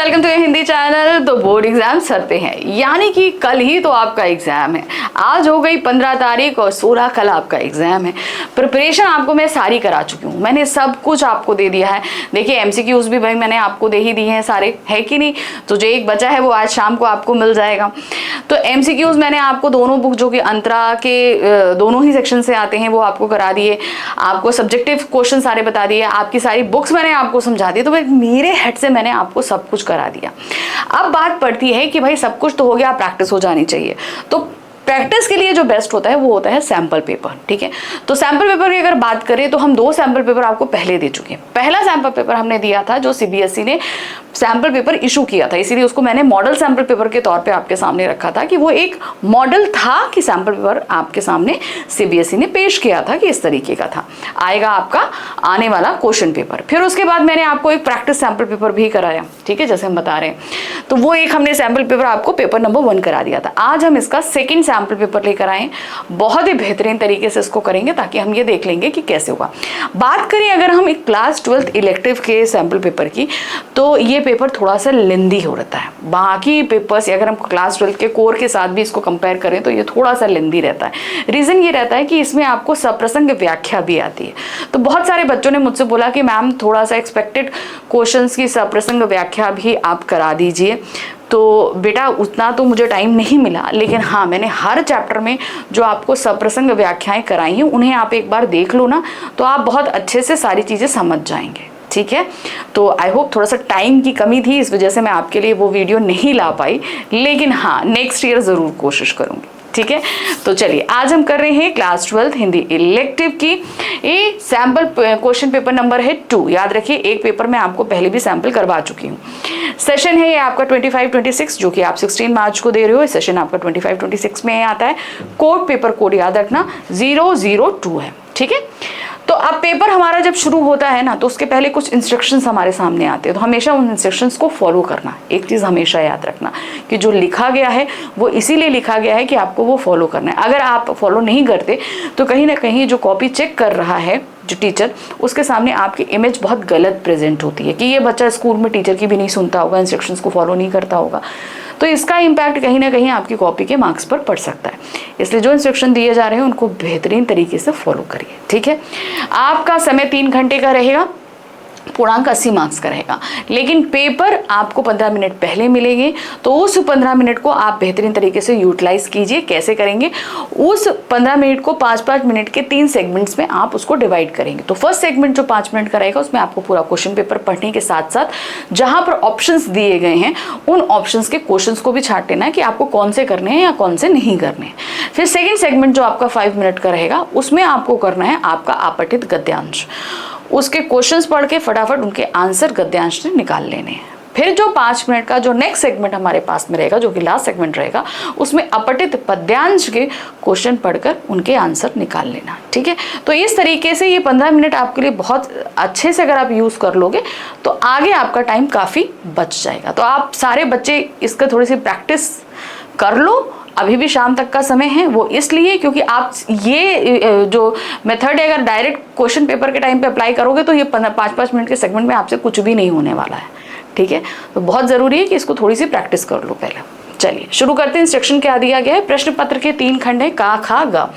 Welcome to Hindi channel. तो board exam sir पे हैं, यानी कि कल ही तो आपका एग्जाम है। आज हो गई 15 तारीख और 16 कल आपका एग्जाम है। प्रिपरेशन आपको मैं सारी करा चुकी हूँ, मैंने सब कुछ आपको दे दिया है। देखिए एमसीक्यूज भी भाई मैंने आपको दे ही दिए हैं सारे, है कि नहीं। तो जो एक बचा है वो आज शाम को आपको मिल जाएगा। तो एमसीक्यूज मैंने आपको दोनों बुक जो कि अंतरा के दोनों ही सेक्शन से आते हैं वो आपको करा दिए। आपको सब्जेक्टिव क्वेश्चन सारे बता दिए, आपकी सारी बुक्स मैंने आपको समझा दी। तो मेरे हेड से मैंने आपको सब कुछ करा दिया। अब बात पड़ती है कि भाई सब कुछ तो हो गया, प्रैक्टिस हो जानी चाहिए। तो प्रैक्टिस के लिए जो बेस्ट होता है वो होता है सैंपल पेपर। ठीक है, तो सैंपल पेपर की अगर बात करें तो हम 2 सैंपल पेपर आपको पहले दे चुके हैं। पहला सैंपल पेपर हमने दिया था जो सीबीएसई ने सैंपल पेपर इशू किया था, इसीलिए उसको मैंने मॉडल सैंपल पेपर के तौर पे आपके सामने रखा था कि वो एक मॉडल था कि सैंपल पेपर आपके सामने सीबीएसई ने पेश किया था कि इस तरीके का था, आएगा आपका आने वाला क्वेश्चन पेपर। फिर उसके बाद मैंने आपको एक प्रैक्टिस सैंपल पेपर भी कराया, ठीक है, जैसे हम बता रहे हैं। तो वो एक हमने सैंपल पेपर आपको पेपर नंबर 1 करा दिया था। आज हम इसका सेकेंड सैंपल पेपर लेकर आए, बहुत ही बेहतरीन तरीके से इसको करेंगे ताकि हम ये देख लेंगे कि कैसे होगा। बात करें अगर हम एक क्लास 12th इलेक्टिव के सैंपल पेपर की, तो ये पेपर थोड़ा सा लेंदी हो रहता है। बाकी पेपर्स अगर हम क्लास 12th के कोर के साथ भी इसको कंपेयर करें तो ये थोड़ा सा लेंदी रहता है। रीजन ये रहता है कि इसमें आपको सप्रसंग व्याख्या भी आती है। तो बहुत सारे बच्चों ने मुझसे बोला कि मैम थोड़ा सा एक्सपेक्टेड क्वेश्चंस की सप्रसंग व्याख्या भी आप करा दीजिए। तो बेटा उतना तो मुझे टाइम नहीं मिला, लेकिन हाँ मैंने हर चैप्टर में जो आपको सप्रसंग व्याख्याएं कराई हैं उन्हें आप एक बार देख लो ना, तो आप बहुत अच्छे से सारी चीज़ें समझ जाएंगे। ठीक है, तो आई होप थोड़ा सा टाइम की कमी थी, इस वजह से मैं आपके लिए वो वीडियो नहीं ला पाई, लेकिन हाँ नेक्स्ट ईयर ज़रूर कोशिश करूँगी। ठीक है, तो चलिए आज हम कर रहे हैं क्लास 12th हिंदी इलेक्टिव की ये सैंपल क्वेश्चन पेपर नंबर है 2। याद रखिए एक पेपर में आपको पहले भी सैंपल करवा चुकी हूँ। सेशन है ये आपका 25-26 जो कि आप 16 मार्च को दे रहे हो। सेशन आपका 25-26 में आता है। कोड पेपर कोड याद रखना 002 है। ठीक है, तो अब पेपर हमारा जब शुरू होता है ना तो उसके पहले कुछ इंस्ट्रक्शंस हमारे सामने आते हैं, तो हमेशा उन इंस्ट्रक्शंस को फॉलो करना। एक चीज़ हमेशा याद रखना कि जो लिखा गया है वो इसीलिए लिखा गया है कि आपको वो फॉलो करना है। अगर आप फॉलो नहीं करते तो कहीं ना कहीं जो कॉपी चेक कर रहा है जो टीचर, उसके सामने आपकी इमेज बहुत गलत प्रेजेंट होती है कि ये बच्चा स्कूल में टीचर की भी नहीं सुनता होगा, इंस्ट्रक्शंस को फॉलो नहीं करता होगा। तो इसका इम्पैक्ट कहीं ना कहीं आपकी कॉपी के मार्क्स पर पड़ सकता है। इसलिए जो इंस्ट्रक्शन दिए जा रहे हैं उनको बेहतरीन तरीके से फॉलो करिए। ठीक है, आपका समय 3 घंटे का रहेगा, पूर्णांक 80 मार्क्स का रहेगा, लेकिन पेपर आपको 15 मिनट पहले मिलेंगे। तो उस 15 मिनट को आप बेहतरीन तरीके से यूटिलाइज कीजिए। कैसे करेंगे, उस 15 मिनट को 5-5 मिनट के 3 सेगमेंट्स में आप उसको डिवाइड करेंगे। तो फर्स्ट सेगमेंट जो 5 मिनट का रहेगा उसमें आपको पूरा क्वेश्चन पेपर पढ़ने के साथ साथ जहां पर ऑप्शंस दिए गए हैं उन ऑप्शंस के क्वेश्चंस को भी छांट लेना है कि आपको कौन से करने हैं या कौन से नहीं करने हैं। फिर सेकेंड सेगमेंट जो आपका 5 मिनट का रहेगा उसमें आपको करना है आपका अपठित गद्यांश, उसके क्वेश्चंस पढ़ के फटाफट उनके आंसर गद्यांश से निकाल लेने हैं। फिर जो 5 मिनट का जो नेक्स्ट सेगमेंट हमारे पास में रहेगा जो कि लास्ट सेगमेंट रहेगा उसमें अपठित पद्यांश के क्वेश्चन पढ़कर उनके आंसर निकाल लेना। ठीक है, तो इस तरीके से ये 15 मिनट आपके लिए बहुत अच्छे से अगर आप यूज़ कर लोगे तो आगे आपका टाइम काफ़ी बच जाएगा। तो आप सारे बच्चे इसका थोड़ी सी प्रैक्टिस कर लो। अभी भी शाम तक का समय है, वो इसलिए क्योंकि आप ये जो मेथड है अगर डायरेक्ट क्वेश्चन पेपर के टाइम पे अप्लाई करोगे तो ये 5-5 मिनट के सेगमेंट में आपसे कुछ भी नहीं होने वाला है। ठीक है, तो बहुत ज़रूरी है कि इसको थोड़ी सी प्रैक्टिस कर लो पहले। चलिए शुरू करते हैं। इंस्ट्रक्शन क्या दिया गया है, प्रश्न पत्र के 3 खंड है, का, खा, ग।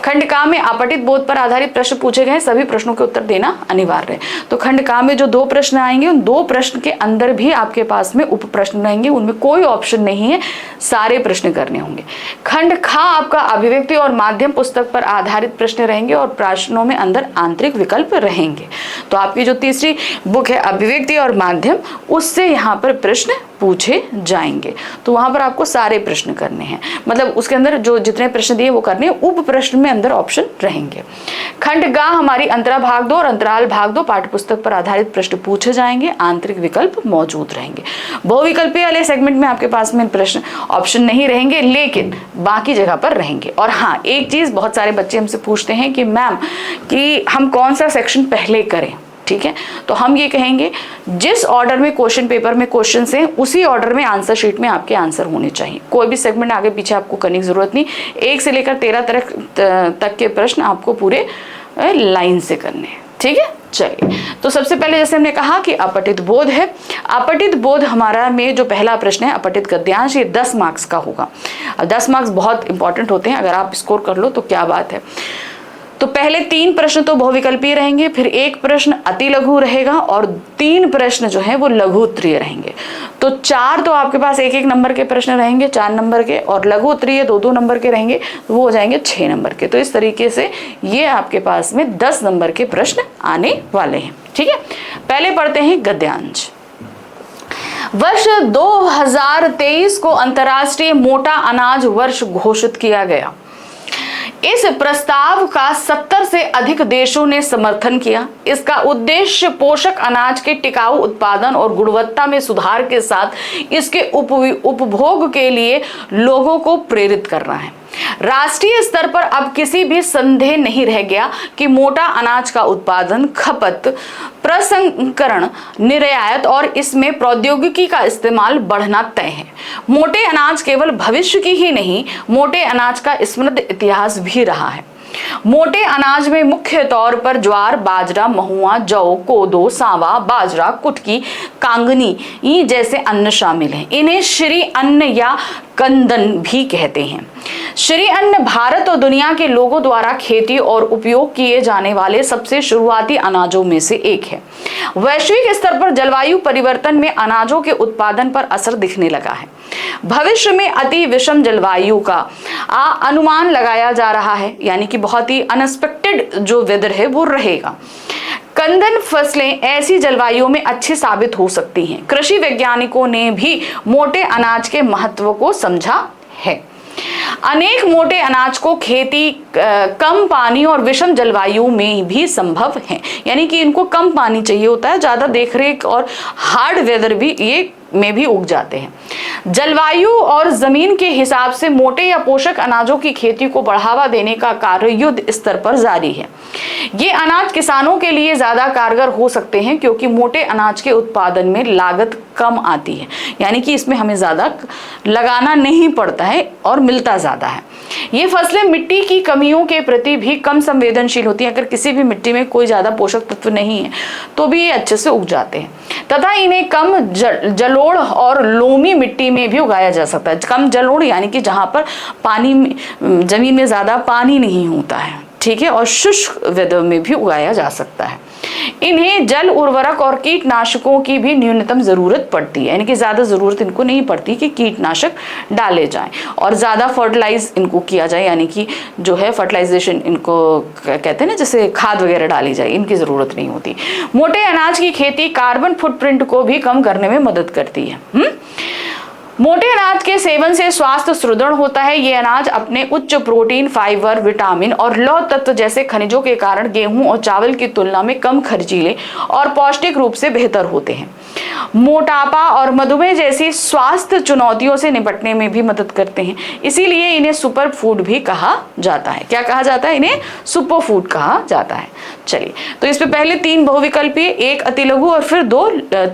खंड का में अपठित बोध पर आधारित प्रश्न पूछे गए, सभी प्रश्नों के उत्तर देना अनिवार्य है। तो खंड का में जो 2 प्रश्न आएंगे उन 2 प्रश्न के अंदर भी आपके पास में उप प्रश्न रहेंगे, उनमें कोई ऑप्शन नहीं है, सारे प्रश्न करने होंगे। खंड खा आपका अभिव्यक्ति और माध्यम पुस्तक पर आधारित प्रश्न रहेंगे और प्रश्नों में अंदर आंतरिक विकल्प रहेंगे। तो आपकी जो तीसरी बुक है अभिव्यक्ति और माध्यम, उससे यहाँ पर प्रश्न पूछे जाएंगे। तो वहां पर आपको सारे प्रश्न करने हैं, मतलब उसके अंदर जो जितने प्रश्न दिए वो करने हैं, उप प्रश्न में अंदर ऑप्शन रहेंगे। खंड गा हमारी अंतरा भाग 2 और अंतराल भाग 2 पाठ्य पुस्तक पर आधारित प्रश्न पूछे जाएंगे, आंतरिक विकल्प मौजूद रहेंगे। बहुविकल्पीय वाले सेगमेंट में आपके पास में प्रश्न ऑप्शन नहीं रहेंगे, लेकिन बाकी जगह पर रहेंगे। और हाँ एक चीज बहुत सारे बच्चे हमसे पूछते हैं कि मैम कि हम कौन सा सेक्शन पहले करें। ठीक है, तो हम ये कहेंगे जिस ऑर्डर में क्वेश्चन पेपर में क्वेश्चंस हैं उसी ऑर्डर में आंसर शीट में आपके आंसर होने चाहिए। कोई भी सेगमेंट आगे पीछे आपको करने की जरूरत नहीं। 1 से लेकर 13 तक के प्रश्न आपको पूरे लाइन से करने हैं। ठीक है, चलिए। तो सबसे पहले जैसे हमने कहा कि अपठित बोध है। अपठित बोध हमारा में जो पहला प्रश्न है अपठित गद्यांश, ये 10 मार्क्स का होगा। अब 10 मार्क्स बहुत इंपॉर्टेंट होते हैं, अगर आप स्कोर कर लो तो क्या बात है। तो पहले 3 प्रश्न तो बहुविकल्पीय रहेंगे, फिर 1 प्रश्न अति लघु रहेगा और 3 प्रश्न जो है वो लघु उत्तरीय रहेंगे। तो 4 तो आपके पास 1-1 नंबर के प्रश्न रहेंगे, 4 नंबर के, और लघु उत्तरीय 2-2 नंबर के रहेंगे, तो वो हो जाएंगे 6 नंबर के। तो इस तरीके से ये आपके पास में 10 नंबर के प्रश्न आने वाले हैं। ठीक है, पहले पढ़ते हैं गद्यांश। वर्ष 2023 को अंतर्राष्ट्रीय मोटा अनाज वर्ष घोषित किया गया। इस प्रस्ताव का 70 से अधिक देशों ने समर्थन किया। इसका उद्देश्य पोषक अनाज के टिकाऊ उत्पादन और गुणवत्ता में सुधार के साथ इसके उपभोग के लिए लोगों को प्रेरित करना है। राष्ट्रीय स्तर पर अब किसी भी संदेह नहीं रह गया कि मोटा अनाज का उत्पादन, खपत, प्रसंस्करण, निर्यात और इसमें प्रौद्योगिकी का इस्तेमाल बढ़ना तय है। मोटे अनाज केवल भविष्य की ही नहीं, मोटे अनाज का समृद्ध इतिहास भी रहा है। मोटे अनाज में मुख्य तौर पर ज्वार, बाजरा, महुआ, जौ, कोदो, सांवा, बाजरा, कुटकी, कांगनी जैसे अन्न शामिल हैं। इन्हें श्री अन्न या कंदन भी कहते हैं। श्री अन्न भारत और दुनिया के लोगों द्वारा खेती और उपयोग किए जाने वाले सबसे शुरुआती अनाजों में से एक है। वैश्विक स्तर पर जलवायु परिवर्तन में अनाजों के उत्पादन पर असर दिखने लगा है। भविष्य में अति विषम जलवायु का अनुमान लगाया जा रहा है, यानी कि बहुत ही अनएक्सपेक्टेड जो वेदर है वो रहेगा। कंदन फसलें ऐसी जलवायु में अच्छी साबित हो सकती हैं। कृषि वैज्ञानिकों ने भी मोटे अनाज के महत्व को समझा है। अनेक मोटे अनाज को खेती कम पानी और विषम जलवायु में भी संभव है, यानी कि इनको कम पानी चाहिए होता है, ज्यादा देखरेख और हार्ड वेदर भी ये में भी उग जाते हैं। जलवायु और जमीन के हिसाब से मोटे या पोषक अनाजों की खेती को बढ़ावा देने का कार्य युद्ध स्तर पर जारी है। ये अनाज किसानों के लिए ज्यादा कारगर हो सकते हैं क्योंकि मोटे अनाज के उत्पादन में लागत कम आती है, यानी कि इसमें हमें ज्यादा लगाना नहीं पड़ता है और मिलता ज्यादा है। ये फसलें मिट्टी की कमियों के प्रति भी कम संवेदनशील होती हैं। अगर किसी भी मिट्टी में कोई ज्यादा पोषक तत्व नहीं है तो भी ये अच्छे से उग जाते हैं, तथा इन्हें कम जलोढ़ और लोमी मिट्टी में भी उगाया जा सकता है। कम जलोढ़ यानी कि जहां पर पानी जमीन में ज्यादा पानी नहीं होता है, ठीक है, और शुष्क वेदर में भी उगाया जा सकता है। इन्हें जल, उर्वरक और कीटनाशकों की भी न्यूनतम जरूरत पड़ती है, यानी कि ज्यादा जरूरत इनको नहीं पड़ती कि कीटनाशक डाले जाएं और ज्यादा फर्टिलाइज इनको किया जाए, यानी कि जो है फर्टिलाइजेशन इनको कहते हैं ना, जैसे खाद वगैरह डाली जाए, इनकी जरूरत नहीं होती। मोटे अनाज की खेती कार्बन फुटप्रिंट को भी कम करने में मदद करती है। मोटे अनाज के सेवन से स्वास्थ्य सुदृढ़ होता है। ये अनाज अपने उच्च प्रोटीन, फाइबर, विटामिन और लौह तत्व जैसे खनिजों के कारण गेहूं और चावल की तुलना में कम खर्चीले और पौष्टिक रूप से बेहतर होते हैं। मोटापा और मधुमेह जैसी स्वास्थ्य चुनौतियों से निपटने में भी मदद करते हैं, इसीलिए इन्हें सुपर फूड भी कहा जाता है। क्या कहा जाता है? इन्हें सुपर फूड कहा जाता है। चलिए, तो इस पे पहले 3 बहुविकल्पीय, 1 अति लघु और फिर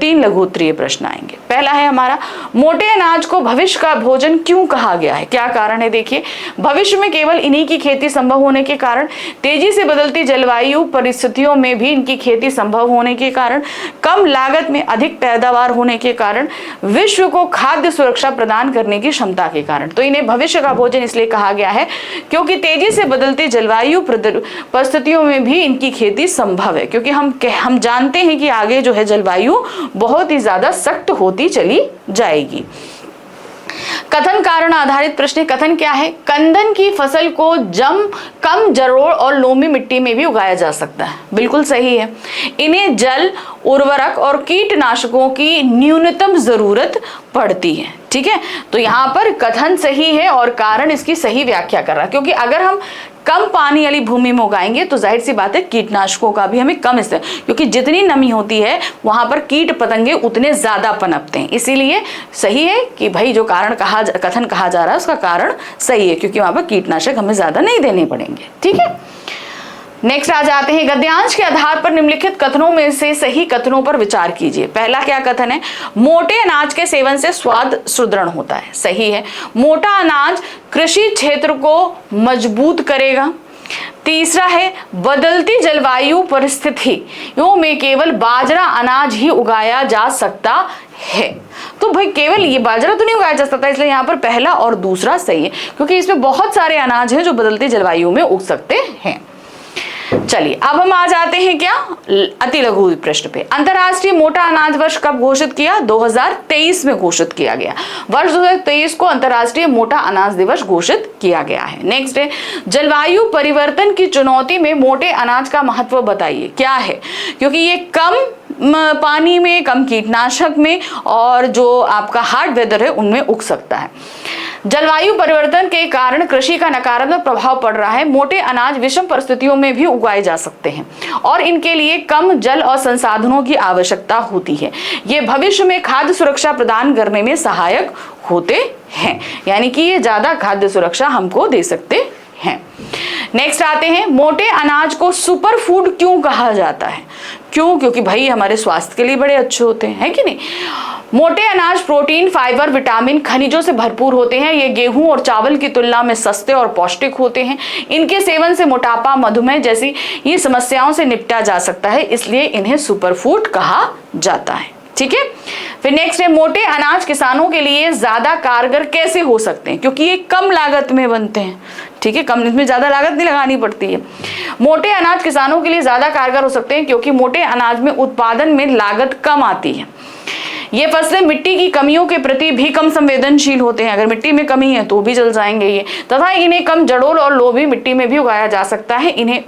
3 लघु उत्तरीय प्रश्न आएंगे। पहला है हमारा, मोटे अनाज को भविष्य का भोजन क्यों कहा गया है? क्या कारण है? देखिए, भविष्य में केवल इन्हीं की खेती संभव होने के कारण, तेजी से बदलती जलवायु परिस्थितियों में भी इनकी खेती संभव होने के कारण, कम लागत में अधिक पैदावार होने के कारण, विश्व को खाद्य सुरक्षा प्रदान करने की क्षमता के कारण। तो इन्हें भविष्य का भोजन इसलिए कहा गया है क्योंकि तेजी से बदलती जलवायु परिस्थितियों में भी इनकी खेती संभव है, क्योंकि हम जानते हैं कि आगे जो है जलवायु बहुत ही ज्यादा सख्त होती चली जाएगी। कथन कारण आधारित प्रश्न। कथन क्या है? कंदन की फसल को कम जलोढ़ और लोमी मिट्टी में भी उगाया जा सकता है। बिल्कुल सही है। इन्हें जल, उर्वरक और कीटनाशकों की न्यूनतम जरूरत पड़ती है। ठीक है, तो यहाँ पर कथन सही है और कारण इसकी सही व्याख्या कर रहा है, क्योंकि अगर हम कम पानी वाली भूमि में उगाएंगे तो जाहिर सी बात है कीटनाशकों का भी हमें कम इस्तेमाल, क्योंकि जितनी नमी होती है वहां पर कीट पतंगे उतने ज्यादा पनपते हैं। इसीलिए सही है कि भाई जो कथन कहा जा रहा है उसका कारण सही है, क्योंकि वहां पर कीटनाशक हमें ज्यादा नहीं देने पड़ेंगे। ठीक है, नेक्स्ट आ जाते हैं, गद्यांश के आधार पर निम्नलिखित कथनों में से सही कथनों पर विचार कीजिए। पहला क्या कथन है? मोटे अनाज के सेवन से स्वाद सुदृढ़ होता है। सही है। मोटा अनाज कृषि क्षेत्र को मजबूत करेगा। तीसरा है बदलती जलवायु परिस्थितियों में केवल बाजरा अनाज ही उगाया जा सकता है। तो भाई केवल ये बाजरा तो नहीं उगाया जा सकता, इसलिए यहाँ पर पहला और दूसरा सही है, क्योंकि इसमें बहुत सारे अनाज हैं जो बदलती जलवायु में उग सकते हैं। चलिए अब हम आ जाते हैं क्या अति लघु प्रश्न पे। अंतरराष्ट्रीय मोटा अनाज वर्ष कब घोषित किया? 2023 में घोषित किया गया। वर्ष 2023 को अंतरराष्ट्रीय मोटा अनाज दिवस घोषित किया गया है। नेक्स्ट है जलवायु परिवर्तन की चुनौती में मोटे अनाज का महत्व बताइए। क्या है? क्योंकि ये कम पानी में, कम कीटनाशक में और जो आपका हार्ड वेदर है उनमें उग सकता है। जलवायु परिवर्तन के कारण कृषि का नकारात्मक प्रभाव पड़ रहा है। मोटे अनाज विषम परिस्थितियों में भी उगाए जा सकते हैं और इनके लिए कम जल और संसाधनों की आवश्यकता होती है। ये भविष्य में खाद्य सुरक्षा प्रदान करने में सहायक होते हैं, यानी कि ये ज्यादा खाद्य सुरक्षा हमको दे सकते हैं। नेक्स्ट आते हैं मोटे अनाज को सुपर फूड क्यों कहा जाता है? क्यों? क्योंकि भाई हमारे स्वास्थ्य के लिए बड़े अच्छे होते हैं, है कि नहीं। मोटे अनाज प्रोटीन, फाइबर, विटामिन, खनिजों से भरपूर होते हैं। ये गेहूं और चावल की तुलना में सस्ते और पौष्टिक होते हैं। इनके सेवन से मोटापा, मधुमेह जैसी ये समस्याओं से निपटा जा सकता है, इसलिए इन्हें सुपर फूड कहा जाता है। ठीक है। फिर नेक्स्ट है मोटे अनाज किसानों के लिए ज्यादा कारगर कैसे हो सकते हैं? क्योंकि ये कम लागत में बनते हैं। ठीक है, कम, इसमें ज्यादा लागत नहीं लगानी पड़ती है। मोटे अनाज किसानों के लिए ज्यादा कारगर हो सकते हैं क्योंकि मोटे अनाज में उत्पादन में लागत कम आती है। ये फसलें मिट्टी की कमियों के प्रति भी कम संवेदनशील होते हैं। अगर मिट्टी में कमी है तो भी जल जाएंगे ये, तथा इन्हें कम जड़ोल और लोभी मिट्टी में भी उगाया जा सकता है। इन्हें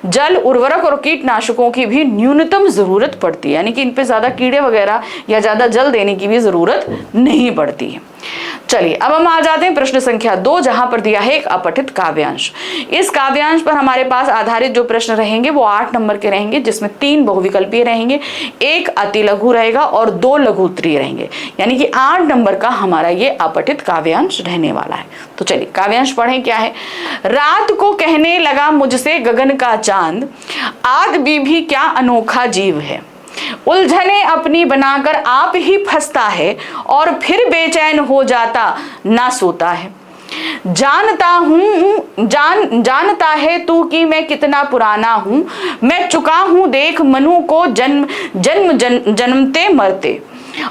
जल, उर्वरक और कीटनाशकों की भी न्यूनतम जरूरत पड़ती है, यानी कि इन पे ज्यादा कीड़े वगैरह या ज्यादा जल देने की भी जरूरत नहीं पड़ती है। चलिए अब हम आ जाते हैं प्रश्न संख्या 2, जहां पर दिया है एक अपठित काव्यांश। इस काव्यांश पर हमारे पास आधारित जो प्रश्न रहेंगे वो 8 नंबर के रहेंगे, जिसमें 3 बहुविकल्पीय रहेंगे, 1 अति लघु रहेगा और 2 लघु उत्तरीय रहेंगे, यानी कि 8 नंबर का हमारा ये अपठित काव्यांश रहने वाला है। तो चलिए काव्यांश पढ़ें। क्या है? रात को कहने लगा मुझसे गगन का चांद, आदमी भी क्या अनोखा जीव है। उलझने अपनी बनाकर आप ही फंसता है और फिर बेचैन हो जाता ना सोता है। जानता है तू कि मैं कितना पुराना हूं, मैं चुका हूं देख मनु को जन्मते मरते,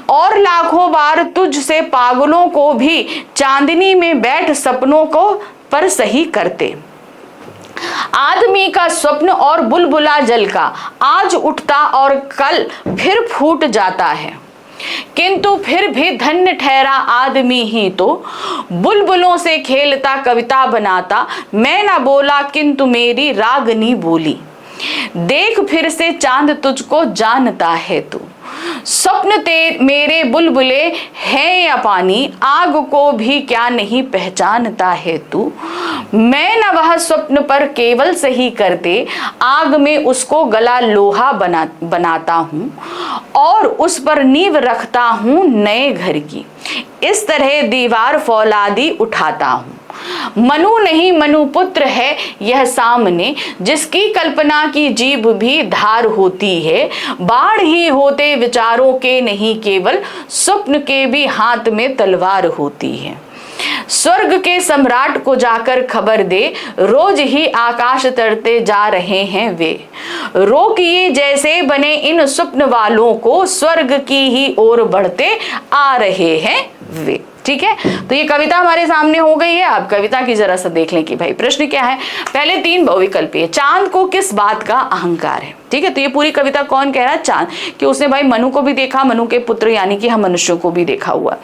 और लाखों बार तुझसे पागलों को भी चांदनी में बैठ सपनों को पर सही करते। आदमी का स्वप्न और बुलबुला जल का, आज उठता और कल फिर फूट जाता है, किंतु फिर भी धन्य ठहरा आदमी ही तो, बुलबुलों से खेलता कविता बनाता, मैं ना बोला किंतु मेरी रागनी बोली। देख फिर से चांद तुझको जानता है तू, स्वप्न मेरे बुलबुले हैं या पानी, आग को भी क्या नहीं पहचानता है तू। मैं न वह स्वप्न पर केवल सही करते, आग में उसको गला लोहा बनाता हूँ और उस पर नींव रखता हूँ नए घर की। इस तरह दीवार फौलादी उठाता हूँ। मनु नहीं मनु पुत्र है यह सामने, जिसकी कल्पना की जीभ भी धार होती है। बाढ़ ही होते विचारों के नहीं, केवल स्वप्न के भी हाथ में तलवार होती है। स्वर्ग के सम्राट को जाकर खबर दे, रोज ही आकाश तरते जा रहे हैं वे। रोकिए जैसे बने इन स्वप्न वालों को, स्वर्ग की ही ओर बढ़ते आ रहे हैं वे। ठीक है, तो ये कविता हमारे सामने हो गई है। अब कविता की जरा सा देख लें कि भाई प्रश्न क्या है। पहले 3 बहुविकल्पीय। चांद को किस बात का अहंकार है? ठीक है, तो ये पूरी कविता कौन कह रहा है? चांद, कि उसने भाई मनु को भी देखा, मनु के पुत्र यानी कि हम मनुष्यों को भी देखा हुआ।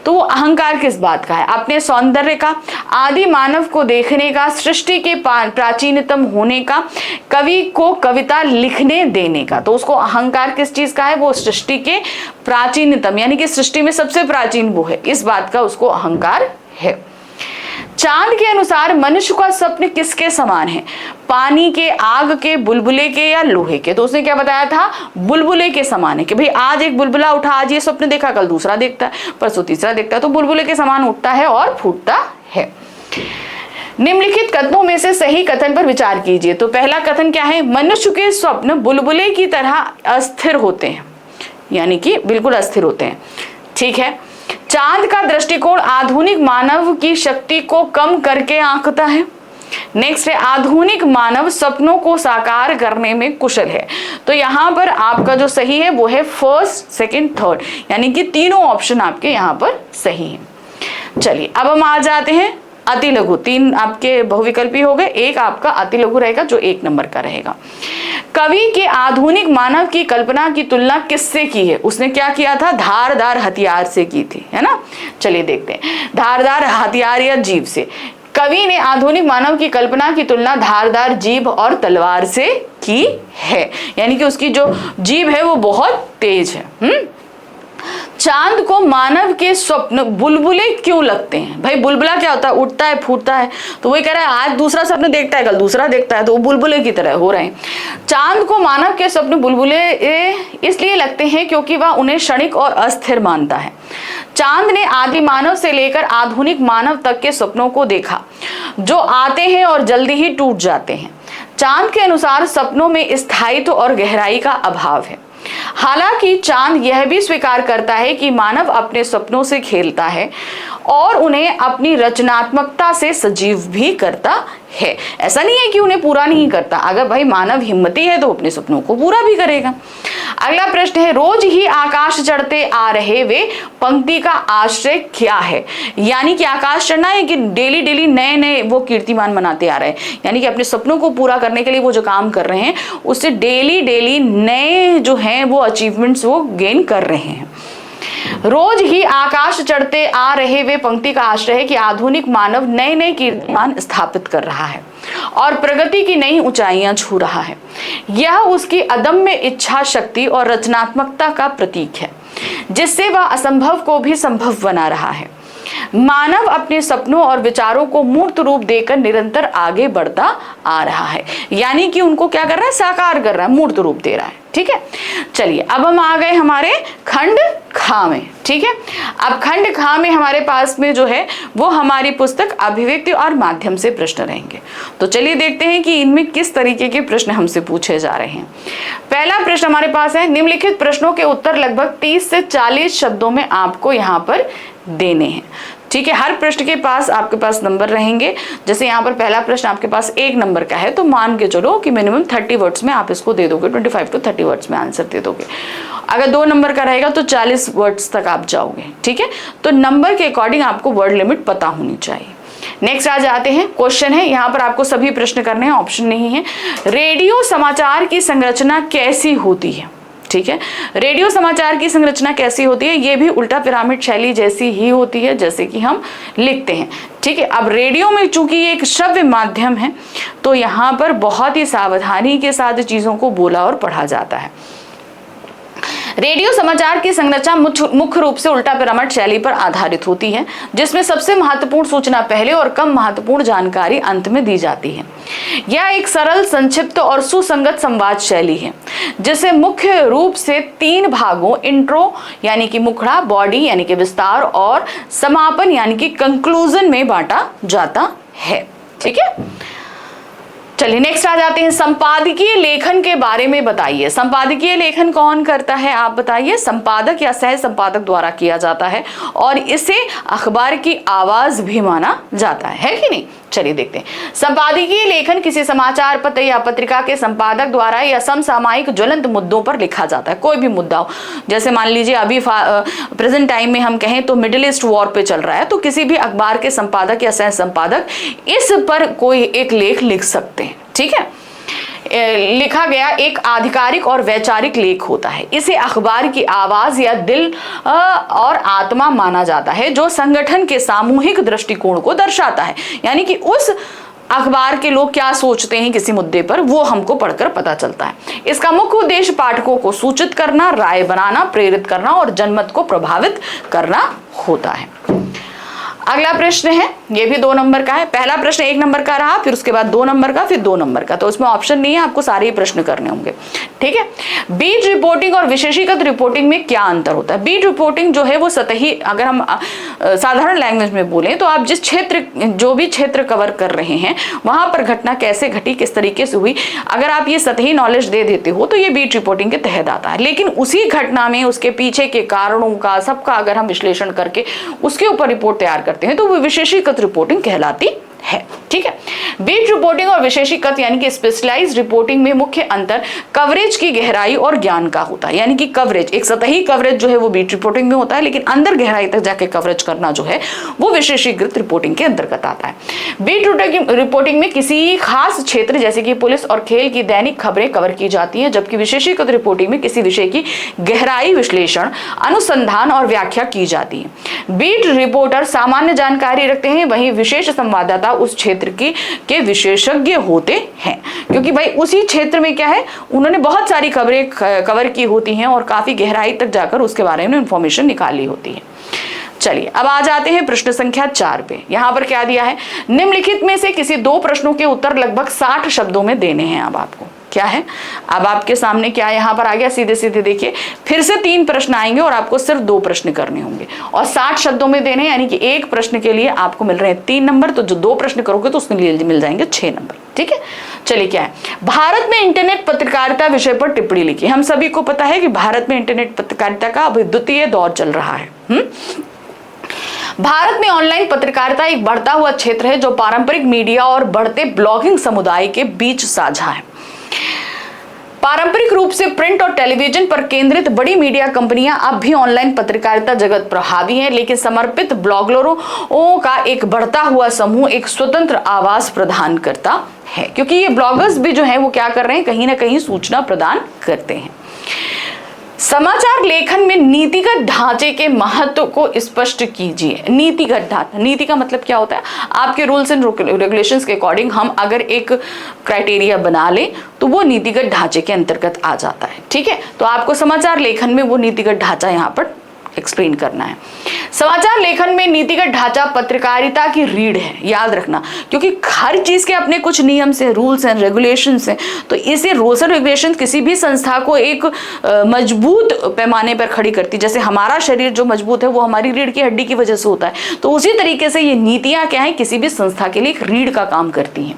तो वो अहंकार किस बात का है? अपने सौंदर्य का, आदि मानव को देखने का, सृष्टि के प्राचीनतम होने का, कवि को कविता लिखने देने का। तो उसको अहंकार किस चीज का है? वो सृष्टि के प्राचीनतम, यानी कि सृष्टि में सबसे प्राचीन वो है, इस बात का उसको अहंकार है। चांद के अनुसार मनुष्य का स्वप्न किसके समान है? पानी के, आग के, बुलबुले के या लोहे के? तो उसने क्या बताया था? बुलबुले के समान है, कि भाई आज एक बुलबुला उठा, आज ये स्वप्न देखा, कल दूसरा देखता है, परसों तीसरा देखता है, तो बुलबुले के समान उठता है और फूटता है। निम्नलिखित कथनों में से सही कथन पर विचार कीजिए। तो पहला कथन क्या है? मनुष्य के स्वप्न बुलबुले की तरह अस्थिर होते हैं, यानी कि बिल्कुल अस्थिर होते हैं। ठीक है। चांद का दृष्टिकोण आधुनिक मानव की शक्ति को कम करके आंकता है। नेक्स्ट है आधुनिक मानव सपनों को साकार करने में कुशल है। तो यहाँ पर आपका जो सही है वो है फर्स्ट, सेकंड, थर्ड, यानी कि तीनों ऑप्शन आपके यहाँ पर सही हैं। चलिए अब हम आ जाते हैं अति लघु। 3 आपके बहुविकल्पी हो गए, एक आपका अति लघु रहेगा जो 1 नंबर का रहेगा। कवि के आधुनिक मानव की कल्पना की तुलना किससे की है? उसने क्या किया था? धारदार हथियार से की थी, है ना। चलिए देखते हैं, धारदार हथियार या जीभ से। कवि ने आधुनिक मानव की कल्पना की तुलना धारदार जीभ और तलवार से की है, यानी कि उसकी जो जीभ है वो बहुत तेज है। चांद को मानव के स्वप्न बुलबुले क्यों लगते हैं? भाई बुलबुला क्या होता है? उठता है, फूटता है। तो वही कह रहा है आज दूसरा स्वप्न देखता है, कल दूसरा देखता है, तो वो बुलबुले की तरह हो रहे हैं। चांद को मानव के स्वप्न बुलबुले इसलिए लगते हैं क्योंकि वह उन्हें क्षणिक और अस्थिर मानता है। चांद ने आदि मानव से लेकर आधुनिक मानव तक के सपनों को देखा जो आते हैं और जल्दी ही टूट जाते हैं। चांद के अनुसार सपनों में स्थायित्व और गहराई का अभाव है। हालांकि चांद यह भी स्वीकार करता है कि मानव अपने सपनों से खेलता है और उन्हें अपनी रचनात्मकता से सजीव भी करता है। ऐसा नहीं है कि उन्हें पूरा नहीं करता, अगर भाई मानव हिम्मती है तो अपने सपनों को पूरा भी करेगा। अगला प्रश्न है रोज ही आकाश चढ़ते आ रहे वे पंक्ति का आश्रय क्या है? यानी कि आकाश चढ़ना है कि डेली डेली नए नए वो कीर्तिमान मनाते आ रहे हैं, यानी कि अपने सपनों को पूरा करने के लिए वो जो काम कर रहे हैं उससे डेली डेली नए जो हैं वो अचीवमेंट्स वो गेन कर रहे हैं। रोज ही आकाश चढ़ते आ रहे वे पंक्ति का आश्रय है कि आधुनिक मानव नए नए कीर्तिमान स्थापित कर रहा है और प्रगति की नई ऊंचाइयां छू रहा है। यह उसकी अदम्य इच्छा शक्ति और रचनात्मकता का प्रतीक है जिससे वह असंभव को भी संभव बना रहा है। मानव अपने सपनों और विचारों को मूर्त रूप देकर निरंतर आगे बढ़ता आ रहा है, यानी कि उनको क्या कर रहा है? साकार कर रहा है, मूर्त रूप दे रहा है। ठीक है, चलिए अब हम आ गए हमारे खंड खा में। ठीक है, अब खंड खा में हमारे पास में जो है वो हमारी पुस्तक अभिव्यक्ति और माध्यम से प्रश्न रहेंगे। तो चलिए देखते हैं कि इनमें किस तरीके के प्रश्न हमसे पूछे जा रहे हैं। पहला प्रश्न हमारे पास है निम्नलिखित प्रश्नों के उत्तर लगभग 30 से 40 शब्दों में आपको यहाँ पर देने हैं। ठीक है, हर प्रश्न के पास आपके पास नंबर रहेंगे। जैसे यहाँ पर पहला प्रश्न आपके पास 1 नंबर का है तो मान के चलो कि मिनिमम 30 वर्ड्स में आप इसको दे दोगे, 25 to 30 वर्ड्स में आंसर दे दोगे। अगर 2 नंबर का रहेगा तो 40 वर्ड्स तक आप जाओगे। ठीक है, तो नंबर के अकॉर्डिंग आपको वर्ड लिमिट पता होनी चाहिए। नेक्स्ट आ जाते हैं, क्वेश्चन है, यहाँ पर आपको सभी प्रश्न करने हैं, ऑप्शन नहीं है। रेडियो समाचार की संरचना कैसी होती है? ठीक है, रेडियो समाचार की संरचना कैसी होती है? ये भी उल्टा पिरामिड शैली जैसी ही होती है जैसे कि हम लिखते हैं। ठीक है, अब रेडियो में चूंकि ये एक श्रव्य माध्यम है तो यहाँ पर बहुत ही सावधानी के साथ चीजों को बोला और पढ़ा जाता है। रेडियो समाचार की संरचना मुख्य रूप से उल्टा पिरामिड शैली पर आधारित होती है जिसमें सबसे महत्वपूर्ण सूचना पहले और कम महत्वपूर्ण जानकारी अंत में दी जाती है। यह एक सरल, संक्षिप्त और सुसंगत संवाद शैली है जिसे मुख्य रूप से 3 भागों इंट्रो यानी कि मुखड़ा, बॉडी यानी कि विस्तार और समापन यानी कि कंक्लूजन में बांटा जाता है। ठीक है, चलिए नेक्स्ट आ जाते हैं, संपादकीय लेखन के बारे में बताइए। संपादकीय लेखन कौन करता है आप बताइए? संपादक या सह संपादक द्वारा किया जाता है और इसे अखबार की आवाज भी माना जाता है कि नहीं? चलिए देखते हैं, संपादकीय लेखन किसी समाचार पत्र या पत्रिका के संपादक द्वारा या समसामयिक ज्वलंत मुद्दों पर लिखा जाता है। कोई भी मुद्दा हो, जैसे मान लीजिए अभी प्रेजेंट टाइम में हम कहें तो मिडिल ईस्ट वॉर पे चल रहा है तो किसी भी अखबार के संपादक या सह संपादक इस पर कोई एक लेख लिख सकते हैं। ठीक है, लिखा गया एक आधिकारिक और वैचारिक लेख होता है। इसे अखबार की आवाज या दिल और आत्मा माना जाता है जो संगठन के सामूहिक दृष्टिकोण को दर्शाता है, यानी कि उस अखबार के लोग क्या सोचते हैं किसी मुद्दे पर वो हमको पढ़कर पता चलता है। इसका मुख्य उद्देश्य पाठकों को सूचित करना, राय बनाना, प्रेरित करना और जनमत को प्रभावित करना होता है। अगला प्रश्न है, ये भी 2 नंबर का है। पहला प्रश्न 1 नंबर का रहा, फिर उसके बाद 2 नंबर का, फिर 2 नंबर का, तो उसमें ऑप्शन नहीं है, आपको सारे ही प्रश्न करने होंगे। ठीक है, बीट रिपोर्टिंग और विशेषीकृत रिपोर्टिंग में क्या अंतर होता है? बीट रिपोर्टिंग जो है वो सतही, अगर हम साधारण लैंग्वेज में बोलें तो आप जिस क्षेत्र, जो भी क्षेत्र कवर कर रहे हैं वहां पर घटना कैसे घटी, किस तरीके से हुई, अगर आप ये सतही नॉलेज दे देते हो तो ये बीट रिपोर्टिंग के तहत आता है। लेकिन उसी घटना में उसके पीछे के कारणों का सबका अगर हम विश्लेषण करके उसके ऊपर रिपोर्ट तैयार करते हैं तो वो विशेषीकृत रिपोर्टिंग कहलाती है। ठीक है, बीट रिपोर्टिंग और विशेषीकृत यानी कि स्पेशलाइज्ड रिपोर्टिंग में मुख्य अंतर कवरेज की गहराई और ज्ञान का होता है। यानी कि कवरेज, एक सतही कवरेज जो है वो बीट रिपोर्टिंग में होता है, लेकिन अंदर गहराई तक जाके कवरेज करना जो है वो विशेषीकृत रिपोर्टिंग के अंतर्गत आता है। बीट रिपोर्टिंग में किसी खास क्षेत्र जैसे कि पुलिस और खेल की दैनिक खबरें कवर की जाती है, जबकि विशेषीकृत रिपोर्टिंग में किसी विषय की गहराई, विश्लेषण, अनुसंधान और व्याख्या की जाती है। बीट रिपोर्टर सामान्य जानकारी रखते हैं, वहीं विशेष संवाददाता उस क्षेत्र के विशेषज्ञ होते हैं, क्योंकि भाई उसी क्षेत्र में क्या है, उन्होंने बहुत सारी खबरें कवर की होती हैं और काफी गहराई तक जाकर उसके बारे में इंफॉर्मेशन निकाली होती है। चलिए अब आ जाते हैं प्रश्न संख्या 4 पे। यहां पर क्या दिया है, निम्नलिखित में से किसी 2 प्रश्नों के उत्तर लगभग 60 शब्दों में देने हैं। अब आपको क्या है, अब आपके सामने क्या यहां पर आ गया, सीधे सीधे देखिए, फिर से 3 प्रश्न आएंगे और आपको सिर्फ 2 प्रश्न करने होंगे और 60 शब्दों में देने, यानी कि एक प्रश्न के लिए आपको मिल रहे हैं 3 नंबर, तो जो 2 प्रश्न करोगे तो उसके लिए मिल जाएंगे 6 नंबर। ठीक है, चलिए क्या है, भारत में इंटरनेट पत्रकारिता विषय पर टिप्पणी लिखी। हम सभी को पता है कि भारत में इंटरनेट पत्रकारिता का अभी द्वितीय दौर चल रहा है। भारत में ऑनलाइन पत्रकारिता एक बढ़ता हुआ क्षेत्र है जो पारंपरिक मीडिया और बढ़ते ब्लॉगिंग समुदाय के बीच साझा है। पारंपरिक रूप से प्रिंट और टेलीविजन पर केंद्रित बड़ी मीडिया कंपनियां अब भी ऑनलाइन पत्रकारिता जगत पर हावी हैं, लेकिन समर्पित ब्लॉगरों का एक बढ़ता हुआ समूह एक स्वतंत्र आवाज प्रदान करता है, क्योंकि ये ब्लॉगर्स भी जो है वो क्या कर रहे हैं, कहीं ना कहीं सूचना प्रदान करते हैं। समाचार लेखन में नीतिगत ढांचे के महत्व को स्पष्ट कीजिए। नीतिगत ढांचा, नीति का मतलब क्या होता है, आपके रूल्स एंड रेगुलेशंस के अकॉर्डिंग हम अगर एक क्राइटेरिया बना लें तो वो नीतिगत ढांचे के अंतर्गत आ जाता है। ठीक है, तो आपको समाचार लेखन में वो नीतिगत ढांचा यहाँ पर एक्सप्लेन करना है। समाचार लेखन में नीतिगत ढांचा पत्रकारिता की रीढ़ है, याद रखना, क्योंकि हर चीज के अपने कुछ नियम से, रूल्स एंड रेगुलेशंस हैं, तो इसे रूल्स एंड रेगुलेशन किसी भी संस्था को एक मजबूत पैमाने पर खड़ी करती है। जैसे हमारा शरीर जो मजबूत है वो हमारी रीढ़ की हड्डी की वजह से होता है, तो उसी तरीके से ये नीतियां क्या है, किसी भी संस्था के लिए एक रीढ़ का काम करती हैं,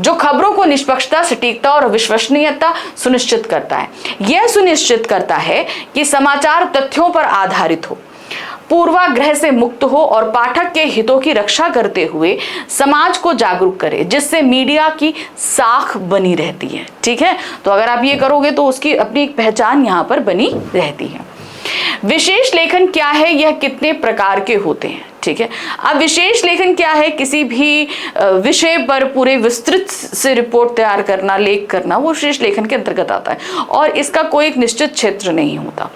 जो खबरों को निष्पक्षता, सटीकता और विश्वसनीयता सुनिश्चित करता है। यह सुनिश्चित करता है कि समाचार तथ्यों पर आधारित हो, पूर्वाग्रह से मुक्त हो और पाठक के हितों की रक्षा करते हुए समाज को जागरूक करे, जिससे मीडिया की साख बनी रहती है। ठीक है, तो अगर आप ये करोगे तो उसकी अपनी एक पहचान यहाँ पर बनी रहती है। विशेष लेखन क्या है, यह कितने प्रकार के होते हैं। ठीक है, अब विशेष लेखन क्या है, किसी भी विषय पर पूरे विस्तृत से रिपोर्ट तैयार करना, लेख करना, वो विशेष लेखन के अंतर्गत आता है और इसका कोई एक निश्चित क्षेत्र नहीं होता,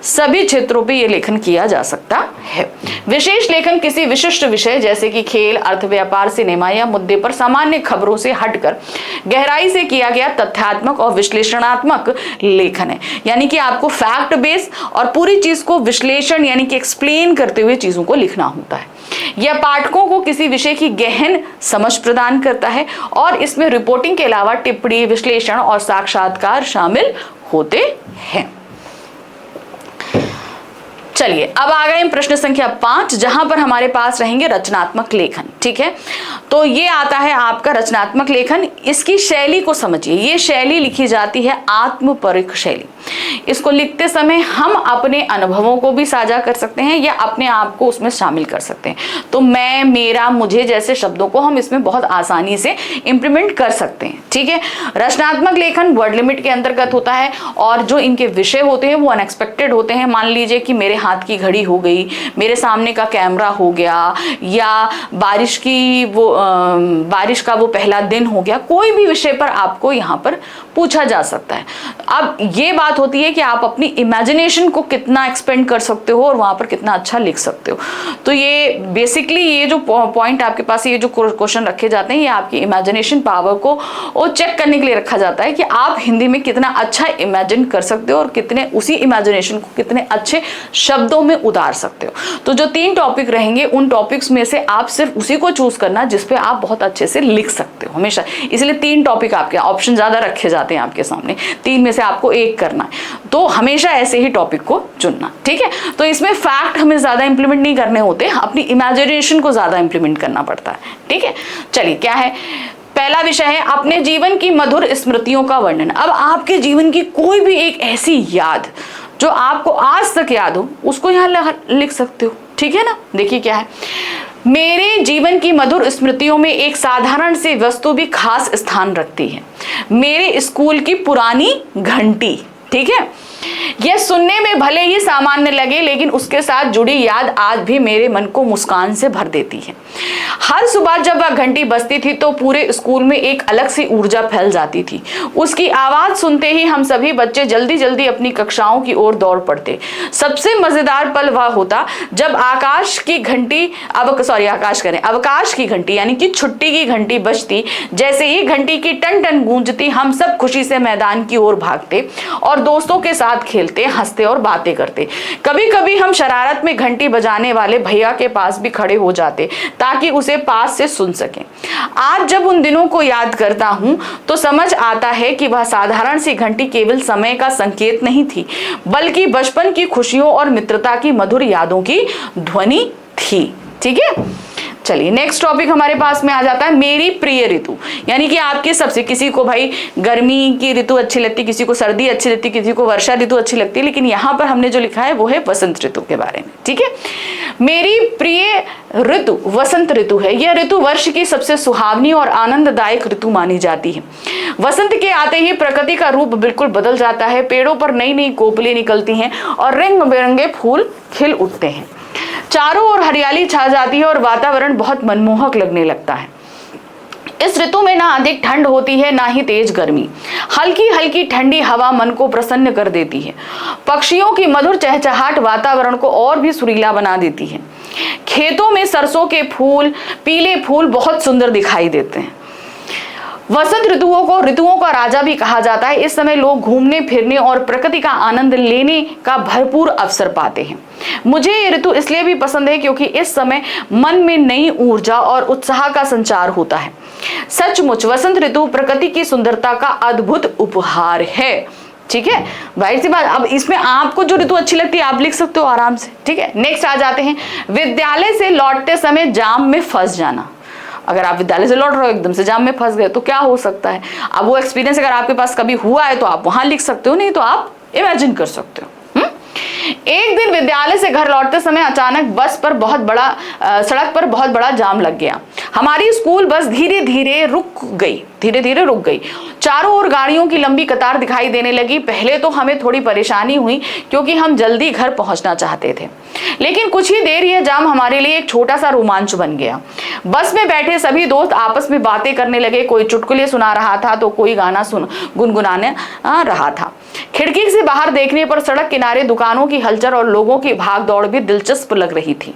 सभी क्षेत्रों पे ये लेखन किया जा सकता है। विशेष लेखन किसी विशिष्ट विषय जैसे कि खेल, अर्थ, व्यापार, सिनेमा या मुद्दे पर सामान्य खबरों से हटकर गहराई से किया गया तथ्यात्मक और विश्लेषणात्मक लेखन है, यानी कि आपको फैक्ट बेस और पूरी चीज को विश्लेषण यानी कि एक्सप्लेन करते हुए चीजों को लिखना होता है। यह पाठकों को किसी विषय की गहन समझ प्रदान करता है और इसमें रिपोर्टिंग के अलावा टिप्पणी, विश्लेषण और साक्षात्कार शामिल होते हैं। चलिए अब आ गए प्रश्न संख्या 5, जहां पर हमारे पास रहेंगे रचनात्मक लेखन। ठीक है, तो ये आता है आपका रचनात्मक लेखन। इसकी शैली को समझिए, ये शैली लिखी जाती है आत्मपरक शैली। इसको लिखते समय हम अपने अनुभवों को भी साझा कर सकते हैं या अपने आप को उसमें शामिल कर सकते हैं। तो मैं, मेरा, मुझे जैसे शब्दों को हम इसमें बहुत आसानी से इंप्लीमेंट कर सकते हैं। ठीक है, रचनात्मक लेखन वर्ड लिमिट के अंतर्गत होता है और जो इनके विषय होते हैं वो अनएक्सपेक्टेड होते हैं। मान लीजिए कि मेरे हाथ की घड़ी हो गई, मेरे सामने का कैमरा हो गया, या बारिश का वो पहला दिन हो गया, कोई भी विषय पर आपको यहाँ पर पूछा जा सकता है। अब ये बात होती है कि आप अपनी इमेजिनेशन को कितना एक्सपेंड कर सकते हो और वहां पर कितना अच्छा लिख सकते हो। तो ये बेसिकली ये जो पॉइंट आपके पास, ये जो क्वेश्चन रखे जाते हैं, ये आपकी इमेजिनेशन पावर को चेक करने के लिए रखा जाता है कि आप हिंदी में कितना अच्छा इमेजिन कर सकते हो और कितने उसी इमेजिनेशन को कितने अच्छे शब्दों में उतार सकते हो। तो जो 3 टॉपिक रहेंगे उन टॉपिक्स में से आप सिर्फ उसी को चूज करना जिसपे आप बहुत अच्छे से लिख सकते हो हमेशा। इसलिए 3 टॉपिक आपके ऑप्शन ज्यादा रखे जाते हैं आपके सामने, 3 में से आपको एक करना है, तो हमेशा ऐसे ही टॉपिक को चुनना। ठीक है, तो इसमें फैक्ट हमें ज्यादा इंप्लीमेंट नहीं करने होते, अपनी इमेजिनेशन को ज्यादा इंप्लीमेंट करना पड़ता है। ठीक है, चलिए क्या है, पहला विषय है अपने जीवन की मधुर स्मृतियों का वर्णन। अब आपके जीवन की कोई भी एक ऐसी याद जो आपको आज तक याद हो, उसको यहाँ लिख सकते हो। ठीक है ना, देखिए क्या है, मेरे जीवन की मधुर स्मृतियों में एक साधारण सी वस्तु भी खास स्थान रखती है, मेरे स्कूल की पुरानी घंटी। ठीक है, यह सुनने में भले ही सामान्य लगे, लेकिन उसके साथ जुड़ी याद आज भी मेरे मन को मुस्कान से भर देती है। हर सुबह जब वह घंटी बजती थी तो पूरे स्कूल में एक अलग सी ऊर्जा फैल जाती थी। उसकी आवाज सुनते ही हम सभी बच्चे जल्दी जल्दी अपनी कक्षाओं की ओर दौड़ पड़ते। सबसे मजेदार पल वह होता जब अवकाश की घंटी यानी कि छुट्टी की घंटी बजती। जैसे ही घंटी की टन टन गूंजती, हम सब खुशी से मैदान की ओर भागते और दोस्तों के साथ खेलते, हंसते और बातें करते। कभी कभी हम शरारत में घंटी बजाने वाले भैया के पास भी खड़े हो जाते ताकि उसे पास से सुन सकें। आज जब उन दिनों को याद करता हूं तो समझ आता है कि वह साधारण सी घंटी केवल समय का संकेत नहीं थी, बल्कि बचपन की खुशियों और मित्रता की मधुर यादों की ध्वनि थी। ठीक है, चलिए नेक्स्ट टॉपिक हमारे पास में आ जाता है मेरी प्रिय ऋतु। यानी कि आपके सबसे, किसी को भाई गर्मी की ऋतु अच्छी लगती, किसी को सर्दी अच्छी लगती, किसी को वर्षा ऋतु अच्छी लगती है, लेकिन यहाँ पर हमने जो लिखा है वो है वसंत ऋतु के बारे में। ठीक है, मेरी प्रिय ऋतु वसंत ऋतु है। यह ऋतु वर्ष की सबसे सुहावनी और आनंददायक ऋतु मानी जाती है। वसंत के आते ही प्रकृति का रूप बिल्कुल बदल जाता है। पेड़ों पर नई नई कोपलें निकलती हैं और रंग बिरंगे फूल खिल उठते हैं। चारों ओर हरियाली छा जाती है और वातावरण बहुत मनमोहक लगने लगता है। इस ऋतु में ना अधिक ठंड होती है, ना ही तेज गर्मी। हल्की हल्की ठंडी हवा मन को प्रसन्न कर देती है। पक्षियों की मधुर चहचहाट वातावरण को और भी सुरीला बना देती है। खेतों में सरसों के फूल, पीले फूल बहुत सुंदर दिखाई देते हैं। वसंत ऋतुओं को ऋतुओं का राजा भी कहा जाता है। इस समय लोग घूमने फिरने और प्रकृति का आनंद लेने का भरपूर अवसर पाते हैं। मुझे ये ऋतु इसलिए भी पसंद है क्योंकि इस समय मन में नई ऊर्जा और उत्साह का संचार होता है। सचमुच वसंत ऋतु प्रकृति की सुंदरता का अद्भुत उपहार है। ठीक है, जाहिर सी बात, अब इसमें आपको जो ऋतु अच्छी लगती है आप लिख सकते हो आराम से। ठीक है, नेक्स्ट आ जाते हैं विद्यालय से लौटते समय जाम में फंस जाना। अगर आप विद्यालय से लौट रहे हो, एकदम से जाम में फंस गए तो क्या हो सकता है। अब वो एक्सपीरियंस अगर आपके पास कभी हुआ है तो आप वहां लिख सकते हो, नहीं तो आप इमेजिन कर सकते हो। एक दिन विद्यालय से घर लौटते समय अचानक सड़क पर बहुत बड़ा जाम लग गया। हमारी स्कूल बस धीरे धीरे रुक गई। चारों ओर गाड़ियों की लंबी कतार दिखाई देने लगी। पहले तो हमें थोड़ी परेशानी हुई क्योंकि हम जल्दी घर पहुंचना चाहते थे, लेकिन कुछ ही देर यह जाम हमारे लिए एक छोटा सा रोमांच बन गया। बस में बैठे सभी दोस्त आपस में बातें करने लगे। कोई चुटकुले सुना रहा था तो कोई गाना गुनगुनाने रहा था। खिड़की से बाहर देखने पर सड़क किनारे दुकानों की हलचल और लोगों की भाग दौड़ भी दिलचस्प लग रही थी।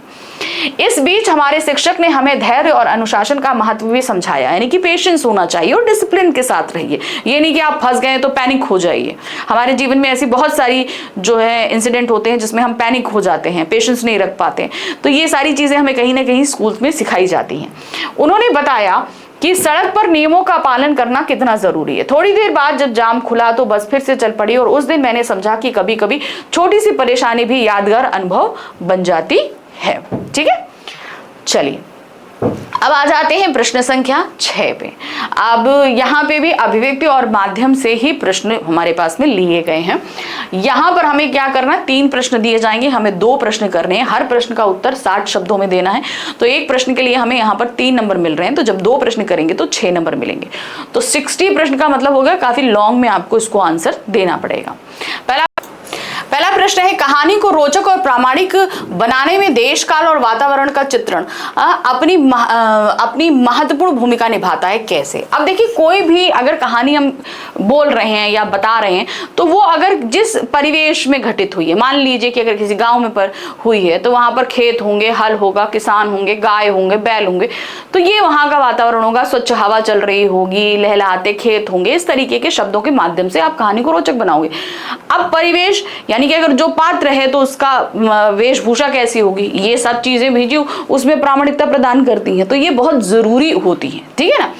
इस बीच हमारे शिक्षक ने हमें धैर्य और अनुशासन का महत्व भी समझाया, यानी कि पेशेंस होना चाहिए और डिसिप्लिन के साथ रहिए। ये नहीं कि आप फंस गए तो पैनिक हो जाइए। हमारे जीवन में ऐसी बहुत सारी जो है इंसिडेंट होते हैं जिसमें हम पैनिक हो जाते हैं, पेशेंस नहीं रख पाते। तो ये सारी चीजें हमें कहीं ना कहीं स्कूल में सिखाई जाती हैं। उन्होंने बताया कि सड़क पर नियमों का पालन करना कितना जरूरी है। थोड़ी देर बाद जब जाम खुला तो बस फिर से चल पड़ी और उस दिन मैंने समझा कि कभी कभी छोटी सी परेशानी भी यादगार अनुभव बन जाती है। ठीक है, चलिए अब आ जाते हैं प्रश्न संख्या 6 पे। अब यहाँ पे भी अभिव्यक्ति और माध्यम से ही प्रश्न हमारे पास में लिए गए हैं। यहाँ पर हमें क्या करना है, 3 प्रश्न दिए जाएंगे, हमें 2 प्रश्न करने हैं। हर प्रश्न का उत्तर 60 शब्दों में देना है। तो एक प्रश्न के लिए हमें यहाँ पर 3 नंबर मिल रहे हैं, तो जब 2 प्रश्न करेंगे तो 6 नंबर मिलेंगे। तो 60 प्रश्न का मतलब होगा काफी लॉन्ग में आपको इसको आंसर देना पड़ेगा। पहला प्रश्न है, कहानी को रोचक और प्रामाणिक बनाने में देश काल और वातावरण का चित्रण अपनी महत्वपूर्ण भूमिका निभाता है, कैसे। अब देखिए, कोई भी अगर कहानी हम बोल रहे हैं या बता रहे हैं तो वो अगर जिस परिवेश में घटित हुई है, मान लीजिए कि अगर किसी गांव में पर हुई है तो वहां पर खेत होंगे, हल होगा, किसान होंगे, गाय होंगे, बैल होंगे, तो ये वहां का वातावरण होगा। स्वच्छ हवा चल रही होगी, लहलहाते खेत होंगे। इस तरीके के शब्दों के माध्यम से आप कहानी को रोचक बनाओगे। अब परिवेश यानी कि अगर जो पात्र है तो उसका वेशभूषा कैसी होगी, ये सब चीजें भी जो उसमें प्रामाणिकता प्रदान करती हैं, तो ये बहुत जरूरी होती है। ठीक है ना।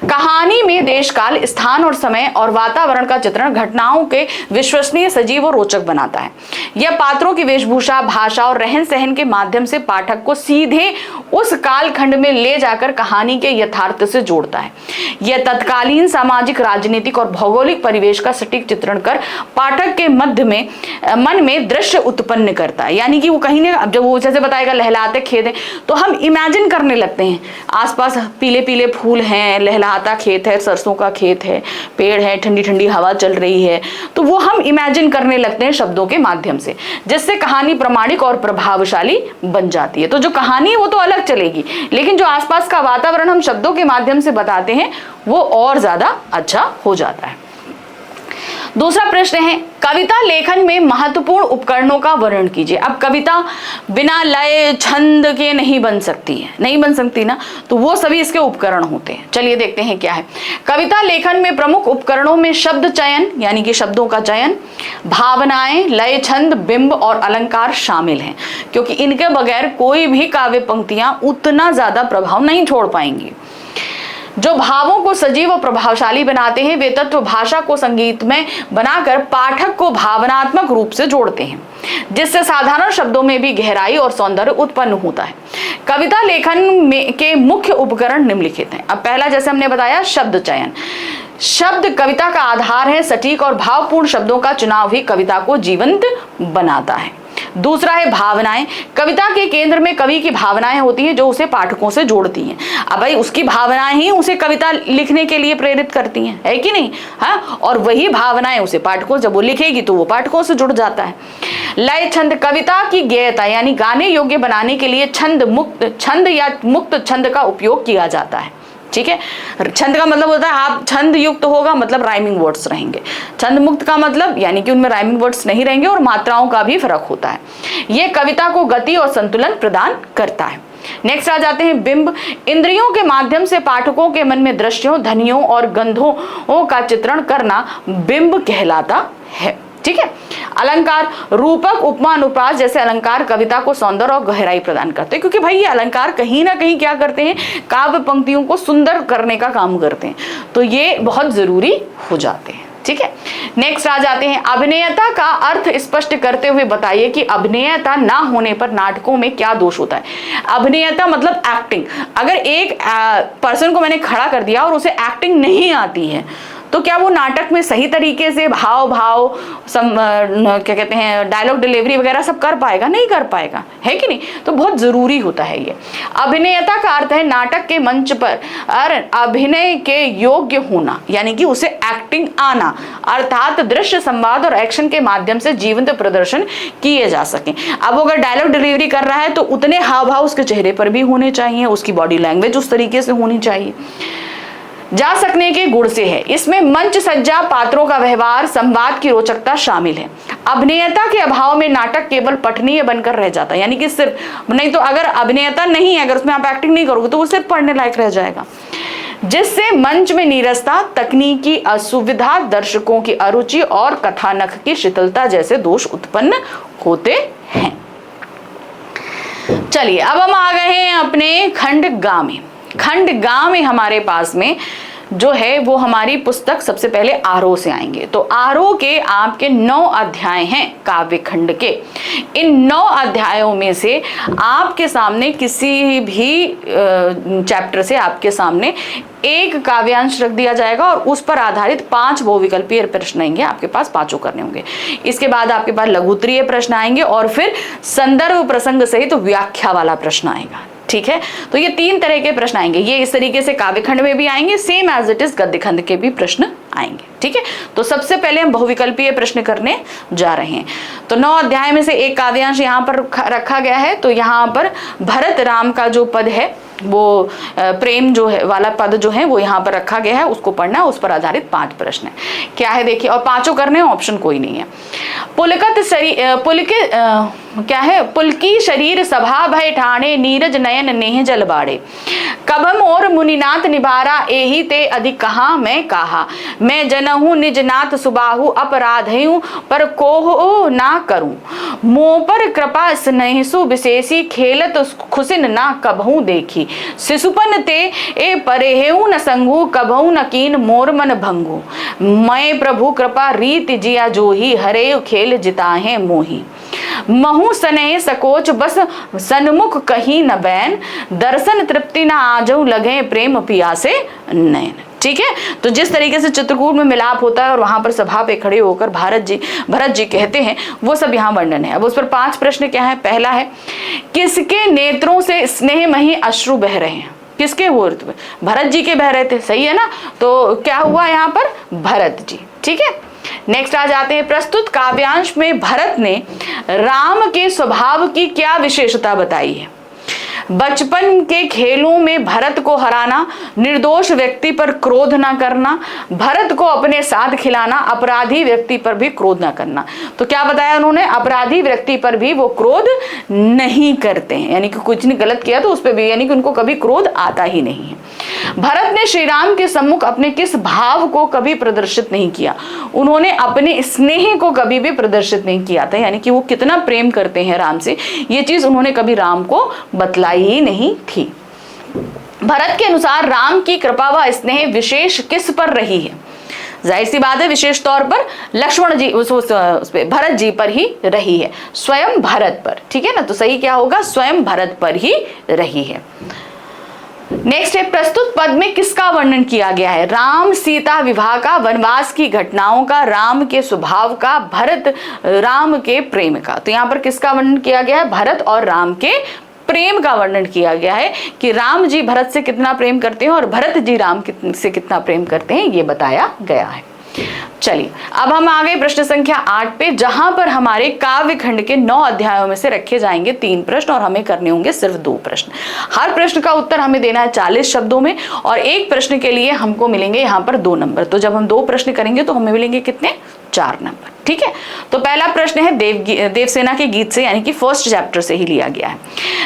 कहानी में देश काल, स्थान और समय और वातावरण का चित्रण घटनाओं के विश्वसनीय, सजीव और रोचक बनाता है। यह पात्रों की वेशभूषा, भाषा और रहन सहन के माध्यम से पाठक को सीधे उस कालखंड में ले जाकर कहानी के यथार्थ से जोड़ता है। यह तत्कालीन सामाजिक, राजनीतिक और भौगोलिक परिवेश का सटीक चित्रण कर पाठक के मन में दृश्य उत्पन्न करता है। यानी कि वो कहीं ना, जब वो जैसे बताएगा लहलहाते खेत हैं तो हम इमेजिन करने लगते हैं, आसपास पीले पीले फूल हैं, लहलहाता खेत है, सरसों का खेत है, पेड़ है, ठंडी ठंडी हवा चल रही है, तो वो हम इमेजिन करने लगते हैं शब्दों के माध्यम से, जिससे कहानी प्रामाणिक और प्रभावशाली बन जाती है। तो जो कहानी है वो तो अलग चलेगी, लेकिन जो आसपास का वातावरण हम शब्दों के माध्यम से बताते हैं वो और ज्यादा अच्छा हो जाता है। दूसरा प्रश्न है, कविता लेखन में महत्वपूर्ण उपकरणों का वर्णन कीजिए। अब कविता बिना लय छंद के नहीं बन सकती है, नहीं बन सकती ना, तो वो सभी इसके उपकरण होते हैं। चलिए देखते हैं क्या है। कविता लेखन में प्रमुख उपकरणों में शब्द चयन यानी कि शब्दों का चयन, भावनाएं, लय, छंद, बिंब और अलंकार शामिल हैं, क्योंकि इनके बगैर कोई भी काव्य पंक्तियां उतना ज्यादा प्रभाव नहीं छोड़ पाएंगी। जो भावों को सजीव और प्रभावशाली बनाते हैं वे तत्व भाषा को संगीत में बनाकर पाठक को भावनात्मक रूप से जोड़ते हैं, जिससे साधारण शब्दों में भी गहराई और सौंदर्य उत्पन्न होता है। कविता लेखन के मुख्य उपकरण निम्नलिखित हैं। अब पहला, जैसे हमने बताया, शब्द चयन। शब्द कविता का आधार है। सटीक और भावपूर्ण शब्दों का चुनाव ही कविता को जीवंत बनाता है। दूसरा है भावनाएं। कविता के केंद्र में कवि की भावनाएं होती हैं जो उसे पाठकों से जोड़ती हैं। अब भाई उसकी भावनाएं ही उसे कविता लिखने के लिए प्रेरित करती हैं, है कि नहीं? हाँ, और वही भावनाएं उसे पाठकों, जब वो लिखेगी तो वो पाठकों से जुड़ जाता है। लय, छंद। कविता की गेयता यानी गाने योग्य बनाने के लिए छंद या मुक्त छंद का उपयोग किया जाता है। ठीक है, छंद का मतलब होता है आप छंद युक्त होगा मतलब राइमिंग वर्ड्स रहेंगे, छंद मुक्त का मतलब यानी कि उनमें राइमिंग वर्ड्स नहीं रहेंगे और मात्राओं का भी फर्क होता है। यह कविता को गति और संतुलन प्रदान करता है। नेक्स्ट आ जाते हैं बिंब। इंद्रियों के माध्यम से पाठकों के मन में दृश्यों, ध्वनियों और गंधों का चित्रण करना बिंब कहलाता है। ठीक है। अलंकार। रूपक, उपमा, अनुप्रास जैसे अलंकार कविता को सौंदर्य और गहराई प्रदान करते हैं, क्योंकि भाई ये अलंकार कहीं ना कहीं क्या करते हैं, काव्य पंक्तियों को सुंदर करने का काम करते हैं, तो ये बहुत जरूरी हो जाते हैं। ठीक है। नेक्स्ट आ जाते हैं अभिनेता का अर्थ स्पष्ट करते हुए बताइए कि अभिनेता ना होने पर नाटकों में क्या दोष होता है। अभिनेता मतलब एक्टिंग। अगर एक पर्सन को मैंने खड़ा कर दिया और उसे एक्टिंग नहीं आती है तो क्या वो नाटक में सही तरीके से भाव क्या कहते हैं, डायलॉग डिलीवरी वगैरह सब कर पाएगा? नहीं कर पाएगा, है कि नहीं? तो बहुत जरूरी होता है ये। अभिनेता का अर्थ है नाटक के मंच पर अभिनय के योग्य होना, यानी कि उसे एक्टिंग आना, अर्थात दृश्य, संवाद और एक्शन के माध्यम से जीवंत प्रदर्शन किए जा सके। अब अगर डायलॉग डिलीवरी कर रहा है तो उतने हाव भाव उसके चेहरे पर भी होने चाहिए, उसकी बॉडी लैंग्वेज उस तरीके से होनी चाहिए। जा सकने के गुण से है। इसमें मंच सज्जा, पात्रों का व्यवहार, संवाद की रोचकता शामिल है। अभिनेता के अभाव में नाटक केवल पठनीय बनकर रह जाता है, यानी कि सिर्फ, नहीं तो अगर अभिनेता नहीं है, अगर उसमें आप एक्टिंग नहीं करोगे तो वो सिर्फ पढ़ने लायक रह जाएगा, जिससे मंच में नीरसता, तकनीकी असुविधा, दर्शकों की अरुचि और कथानक की शिथिलता जैसे दोष उत्पन्न होते हैं। चलिए अब हम आ गए हैं अपने खंड गा में। खंड गा में हमारे पास में जो है वो हमारी पुस्तक सबसे पहले आरोह से आएंगे। तो आरोह के आपके 9 अध्याय हैं काव्य खंड के। इन 9 अध्यायों में से आपके सामने किसी भी चैप्टर से आपके सामने एक काव्यांश रख दिया जाएगा और उस पर आधारित 5 बहुविकल्पीय प्रश्न आएंगे, आपके पास 5 करने होंगे। इसके बाद आपके पास लघुत्तरीय प्रश्न आएंगे और फिर संदर्भ प्रसंग सहित तो व्याख्या वाला प्रश्न आएगा। ठीक है, तो ये 3 तरह के प्रश्न आएंगे। ये इस तरीके से काव्य खंड में भी आएंगे, सेम एज इट इज गद्य खंड के भी प्रश्न आएंगे। ठीक है, तो सबसे पहले हम बहुविकल्पीय प्रश्न करने जा रहे हैं। तो 9 अध्याय में से एक काव्यांश यहाँ पर रखा गया है। तो यहाँ पर भरत राम का जो पद है वो प्रेम जो है वाला पद जो है वो यहाँ पर रखा गया है, उसको पढ़ना है, उस पर आधारित 5 प्रश्न है। क्या है देखिए, और 5 करने हैं, ऑप्शन कोई नहीं है। पुलकी शरीर सभा भय ठाणे, नीरज नयन नेह जल बाड़े, कबम और मुनिनाथ निबारा, एही ते अधिक कहा मैं कहा, मैं जनहू निज नाथ सुबाहु, अपराधयू पर कोह ना करूं, मोह पर कृपा स्नेहसु विशेषी, खेलत खुसिन ना कबहू देखी, शिशुपन ते ए परेहेऊ न संगू, कबहू न कीन मोर मन भंगू, मैं प्रभु कृपा रीत जिया जोही, हरे खेल जिताहे मोही। महु स्नेह सकोच बस सन्मुख कहीं न बैन, दर्शन तृप्ति न आजऊ लगे प्रेम पियासे नैन। ठीक है, तो जिस तरीके से चित्रकूट में मिलाप होता है और वहां पर सभा पे खड़े होकर भरत जी कहते हैं, वो सब यहाँ वर्णन है। अब उस पर 5 प्रश्न क्या है। पहला है, किसके नेत्रों से स्नेहमयी अश्रु बह रहे हैं? किसके? वो भरत जी के बह रहे थे, सही है ना। तो क्या हुआ यहाँ पर? भरत जी। ठीक है, नेक्स्ट आ जाते हैं, प्रस्तुत काव्यांश में भरत ने राम के स्वभाव की क्या विशेषता बताई है? बचपन के खेलों में भरत को हराना, निर्दोष व्यक्ति पर क्रोध ना करना, भरत को अपने साथ खिलाना, अपराधी व्यक्ति पर भी क्रोध ना करना। तो क्या बताया उन्होंने? अपराधी व्यक्ति पर भी वो क्रोध नहीं करते हैं, यानी कि कुछ ने गलत किया तो उस पर भी, यानी कि उनको कभी क्रोध आता ही नहीं है। भरत ने श्री राम के सम्मुख अपने किस भाव को कभी प्रदर्शित नहीं किया? उन्होंने अपने स्नेह को कभी भी प्रदर्शित नहीं किया था, यानी कि वो कितना प्रेम करते हैं राम से, ये चीज उन्होंने कभी राम को बतलाई ही नहीं थी। भरत के अनुसार राम की कृपा व स्नेह विशेष किस पर रही है? जाहिर सी बात है, विशेष तौर पर लक्ष्मण जी उस पे भरत जी पर ही रही है, स्वयं भरत पर। ठीक है ना, तो सही क्या होगा? स्वयं भरत पर ही रही है। नेक्स्ट है, प्रस्तुत पद में किसका वर्णन किया गया है? राम सीता विवाह का, वनवास की घटनाओं का, राम के स्वभाव का, भरत राम के प्रेम का। तो यहाँ पर किसका वर्णन किया गया है? भरत और राम के प्रेम का वर्णन किया गया है कि राम जी भरत से कितना प्रेम करते हैं और भरत जी राम से कितना प्रेम करते हैं, ये बताया गया है। चलिए, अब हम आ गए प्रश्न संख्या 8 पे, जहां पर हमारे काव्य खंड के 9 अध्यायों में से रखे जाएंगे 3 प्रश्न और हमें करने होंगे सिर्फ 2 प्रश्न। हर प्रश्न का उत्तर हमें देना है 40 शब्दों में और एक प्रश्न के लिए हमको मिलेंगे यहाँ पर 2 नंबर। तो जब हम 2 प्रश्न करेंगे तो हमें मिलेंगे कितने? 4 नंबर। ठीक है, तो पहला प्रश्न है देवसेना के गीत से, यानी कि फर्स्ट चैप्टर से ही लिया गया है।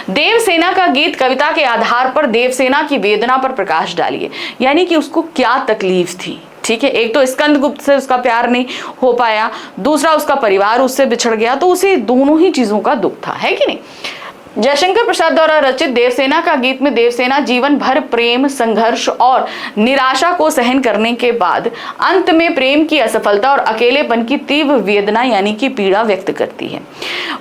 देवसेना का गीत कविता के आधार पर देवसेना की वेदना पर प्रकाश डालिए, यानी कि उसको क्या तकलीफ थी। ठीक है, एक तो स्कंदगुप्त से उसका प्यार नहीं हो पाया, दूसरा उसका परिवार उससे बिछड़ गया, तो उसे दोनों ही चीजों का दुख था, है कि नहीं। जयशंकर प्रसाद द्वारा रचित देवसेना का गीत में देवसेना जीवन भर प्रेम, संघर्ष और निराशा को सहन करने के बाद अंत में प्रेम की असफलता और अकेलेपन की तीव्र वेदना यानी कि पीड़ा व्यक्त करती है।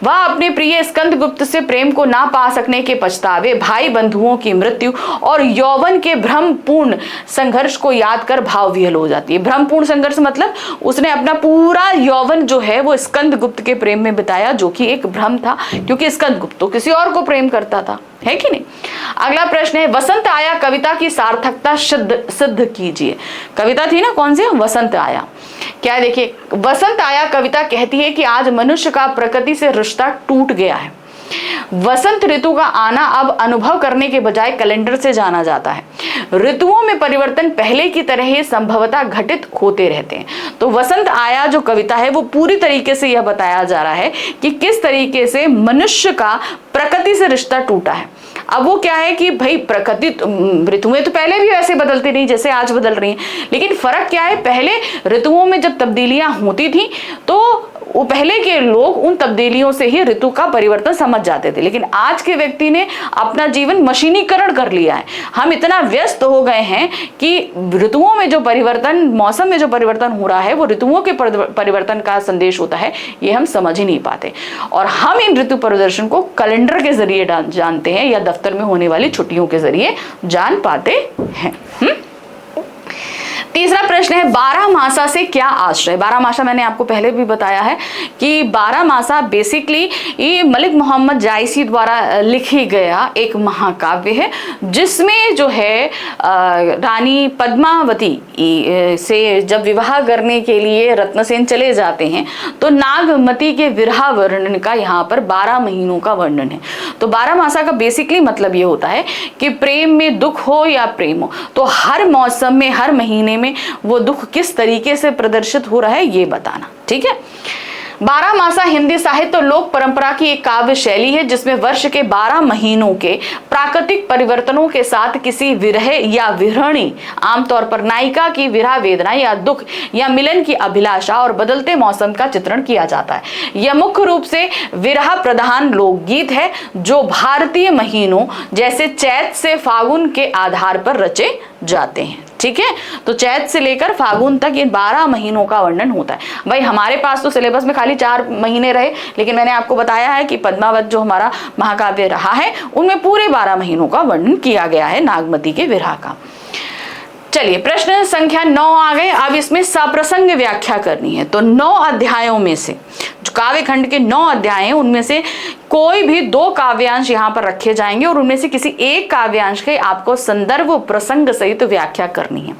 वह अपने प्रिय स्कंदगुप्त से प्रेम को ना पा सकने के पछतावे, भाई बंधुओं की मृत्यु और यौवन के भ्रमपूर्ण संघर्ष को याद कर भावविह्वल हो जाती है। भ्रमपूर्ण संघर्ष मतलब उसने अपना पूरा यौवन जो है वो स्कंदगुप्त के प्रेम में बिताया, जो कि एक भ्रम था, क्योंकि स्कंदगुप्त तो किसी और को प्रेम करता था, है कि नहीं। अगला प्रश्न है, वसंत आया कविता की सार्थकता सिद्ध कीजिए। कविता थी ना, कौन सी? वसंत आया। क्या देखिए, वसंत आया कविता कहती है कि आज मनुष्य का प्रकृति से रिश्ता टूट गया है। वसंत ऋतु का आना अब अनुभव करने के बजाय कैलेंडर से जाना जाता है। ऋतुओं में परिवर्तन पहले की तरह ही संभवतः घटित होते रहते हैं। तो वसंत आया जो कविता है वो पूरी तरीके से यह बताया जा रहा है कि किस तरीके से मनुष्य का प्रकृति से रिश्ता टूटा है। अब वो क्या है कि भाई प्रकृति ऋतुएं तो पहले भी वैसे बदलती नहीं जैसे आज बदल रही हैं, लेकिन फर्क क्या है, पहले ऋतुओं में जब तब्दीलियां होती थी तो वो पहले के लोग उन तब्दीलियों से ही ऋतु का परिवर्तन समझ जाते थे, लेकिन आज के व्यक्ति ने अपना जीवन मशीनीकरण कर लिया है। हम इतना व्यस्त हो गए हैं कि ऋतुओं में जो परिवर्तन, मौसम में जो परिवर्तन हो रहा है वो ऋतुओं के परिवर्तन का संदेश होता है, ये हम समझ ही नहीं पाते। और हम इन ऋतु परिवर्तन को कैलेंडर के जरिए जानते हैं या दफ्तर में होने वाली छुट्टियों के जरिए जान पाते हैं। तीसरा प्रश्न है, बारहमासा से क्या आश्रय। बारहमासा मैंने आपको पहले भी बताया है कि बारहमासा बेसिकली ये मलिक मोहम्मद जायसी द्वारा लिखी गया एक महाकाव्य है, जिसमें जो है रानी पद्मावती से जब विवाह करने के लिए रत्नसेन चले जाते हैं तो नागमती के विरह वर्णन का यहाँ पर 12 महीनों का वर्णन है। तो बारहमासा का बेसिकली मतलब ये होता है कि प्रेम में दुख हो या प्रेम हो, तो हर मौसम में, हर महीने में वो दुख किस तरीके से प्रदर्शित हो रहा है ये बताना। ठीक है, बारहमासा हिंदी साहित्य और लोक परंपरा की एक काव्य शैली है जिसमें वर्ष के 12 महीनों के प्राकृतिक परिवर्तनों के साथ किसी विरह या विरहणी, आमतौर पर नायिका की विरह वेदना या दुख या मिलन की अभिलाषा और बदलते मौसम का चित्रण किया जाता है। यह मुख्य रूप से विरह प्रधान लोकगीत है जो भारतीय महीनों जैसे चैत से फागुन के आधार पर रचे जाते हैं। ठीक है। तो चैत से लेकर फागुन तक ये 12 महीनों का वर्णन होता है। भाई हमारे पास तो सिलेबस में खाली 4 महीने रहे, लेकिन मैंने आपको बताया है कि पद्मावत जो हमारा महाकाव्य रहा है उनमें पूरे 12 महीनों का वर्णन किया गया है नागमती के विरह का। चलिए प्रश्न संख्या 9 आ गए। अब इसमें सप्रसंग व्याख्या करनी है। तो 9 अध्यायों में से जो काव्य खंड के 9 अध्याय हैं उनमें से कोई भी 2 काव्यांश यहाँ पर रखे जाएंगे और उनमें से किसी एक काव्यांश के आपको संदर्भ प्रसंग सहित व्याख्या करनी है।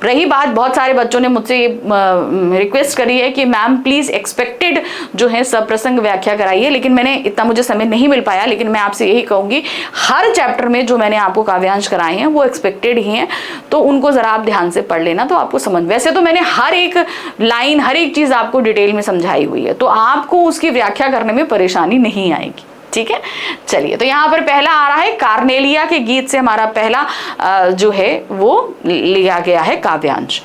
रही बात, बहुत सारे बच्चों ने मुझसे रिक्वेस्ट करी है कि मैम प्लीज एक्सपेक्टेड जो है सप्रसंग व्याख्या कराइए, लेकिन मैंने इतना मुझे समय नहीं मिल पाया। लेकिन मैं आपसे यही कहूंगी हर चैप्टर में जो मैंने आपको काव्यांश कराए हैं वो एक्सपेक्टेड ही हैं, तो उनको जरा आप ध्यान से पढ़ लेना तो आपको समझ। वैसे तो मैंने हर एक लाइन हर एक चीज आपको डिटेल में समझाई हुई है, तो आपको उसकी व्याख्या करने में परेशानी नहीं आएगी। ठीक है, चलिए तो यहाँ पर पहला आ रहा है कार्नेलिया के गीत से हमारा पहला जो है वो लिया गया है काव्यांश।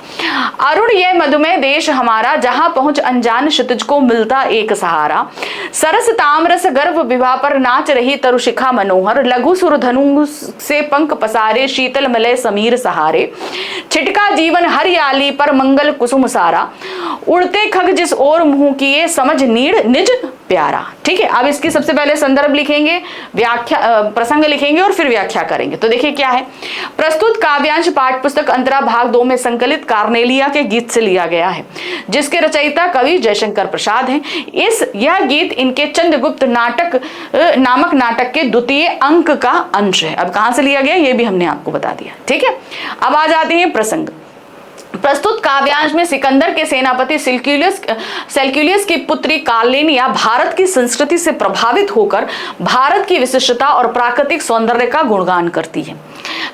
अरुण ये मधुमेह देश हमारा, जहां पहुंच अनजान क्षितिज को मिलता एक सहारा। सरस तामरस गर्भ विवाह पर नाच रही तरुशिखा मनोहर। लघु सुर धनु से पंख पसारे, शीतल मलय समीर सहारे। छिटका जीवन हरियाली पर मंगल कुसुम सारा। उड़ते खग जिस ओर मुंह किए, समझ नीड़ निज प्यारा। ठीक है, अब इसकी सबसे पहले संदर्भ लिखेंगे, व्याख्या प्रसंग लिखेंगे और फिर व्याख्या करेंगे। तो देखिए क्या है, प्रस्तुत काव्यांश पाठ्य पुस्तक अंतरा भाग 2 में संकलित कार्नेलिया के गीत से लिया गया है, जिसके रचयिता कवि जयशंकर प्रसाद हैं। यह गीत इनके चंद्रगुप्त नाटक नामक नाटक के 2य अंक का अंश है। अब कहां से लिया गया ये भी हमने आपको बता दिया। ठीक है, अब आ जाते हैं प्रसंग। प्रस्तुत काव्यांश में सिकंदर के सेनापति सेल्क्युलियस की पुत्री कार्नेलिया भारत की संस्कृति से प्रभावित होकर भारत की विशिष्टता और प्राकृतिक सौंदर्य का गुणगान करती है।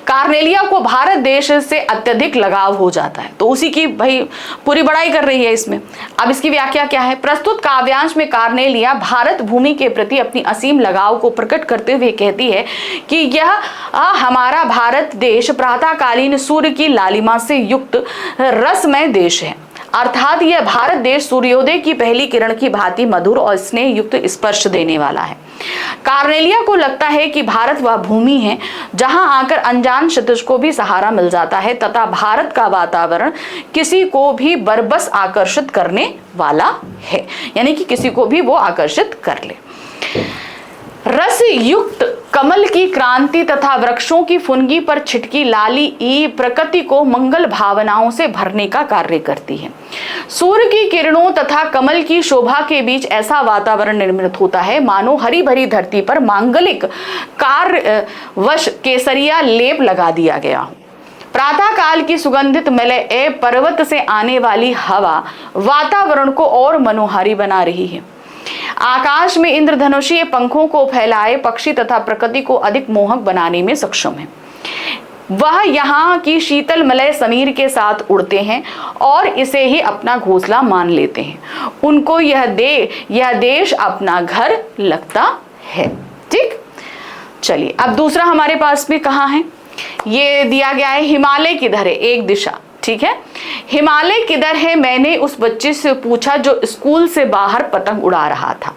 कार्नेलिया को भारत देश से अत्यधिक लगाव हो जाता है, तो उसी की भाई पूरी बड़ाई कर रही है इसमें। अब इसकी व्याख्या क्या है, प्रस्तुत काव्यांश में कार्नेलिया भारत भूमि के प्रति अपनी असीम लगाव को प्रकट करते हुए कहती है कि यह हमारा भारत देश प्रातःकालीन सूर्य की लालिमा से युक्त रसमय देश है, अर्थात यह भारत देश सूर्योदय की पहली किरण की भांति मधुर और स्नेह युक्त स्पर्श देने वाला है। कार्नेलिया को लगता है कि भारत वह भूमि है जहां आकर अनजान क्षितिज को भी सहारा मिल जाता है तथा भारत का वातावरण किसी को भी बरबस आकर्षित करने वाला है, यानी कि किसी को भी वो आकर्षित कर ले। रस युक्त कमल की क्रांति तथा वृक्षों की फुनगी पर छिटकी लाली ई प्रकृति को मंगल भावनाओं से भरने का कार्य करती है। सूर्य की किरणों तथा कमल की शोभा के बीच ऐसा वातावरण निर्मित होता है मानो हरी भरी धरती पर मांगलिक कार्यवश केसरिया लेप लगा दिया गया हो। प्रातः काल की सुगंधित मलय पर्वत से आने वाली हवा वातावरण को और मनोहारी बना रही है। आकाश में इंद्रधनुषीय पंखों को फैलाए पक्षी तथा प्रकृति को अधिक मोहक बनाने में सक्षम है। वह यहाँ की शीतल मलय समीर के साथ उड़ते हैं और इसे ही अपना घोंसला मान लेते हैं। उनको यह देश अपना घर लगता है। ठीक, चलिए अब दूसरा हमारे पास में कहाँ है, ये दिया गया है हिमालय किधर है, एक दिशा। ठीक है, हिमालय किधर है, मैंने उस बच्चे से पूछा जो स्कूल से बाहर पतंग उड़ा रहा था।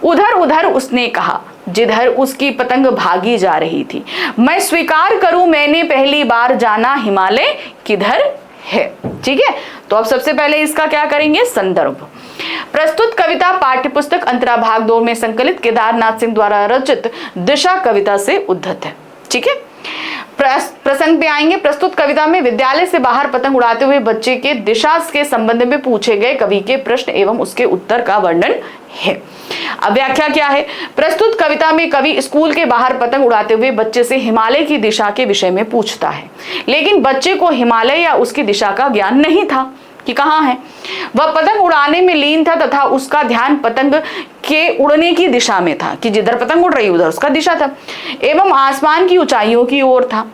उधर उधर उसने कहा, जिधर उसकी पतंग भागी जा रही थी। मैं स्वीकार करूं मैंने पहली बार जाना हिमालय किधर है। ठीक है, तो अब सबसे पहले इसका क्या करेंगे, संदर्भ। प्रस्तुत कविता पाठ्यपुस्तक अंतरा भाग 2 में संकलित केदारनाथ सिंह द्वारा रचित दिशा कविता से उद्धत है। ठीक है, प्रसंग पे आएंगे। प्रस्तुत कविता में विद्यालय से बाहर पतंग उड़ाते हुए बच्चे के दिशा के संबंध में पूछे गए कवि के प्रश्न एवं उसके उत्तर का वर्णन है। अब व्याख्या क्या है, प्रस्तुत कविता में कवि स्कूल के बाहर पतंग उड़ाते हुए बच्चे से हिमालय की दिशा के विषय में पूछता है, लेकिन बच्चे को हिमालय या उसकी दिशा का ज्ञान नहीं था कि कहाँ है। वह पतंग उड़ाने में लीन था तथा उसका ध्यान पतंग के उड़ने की दिशा में था कि जिधर पतंग उड़ रही उधर उसका दिशा था एवं आसमान की ऊंचाइयों की ओर था।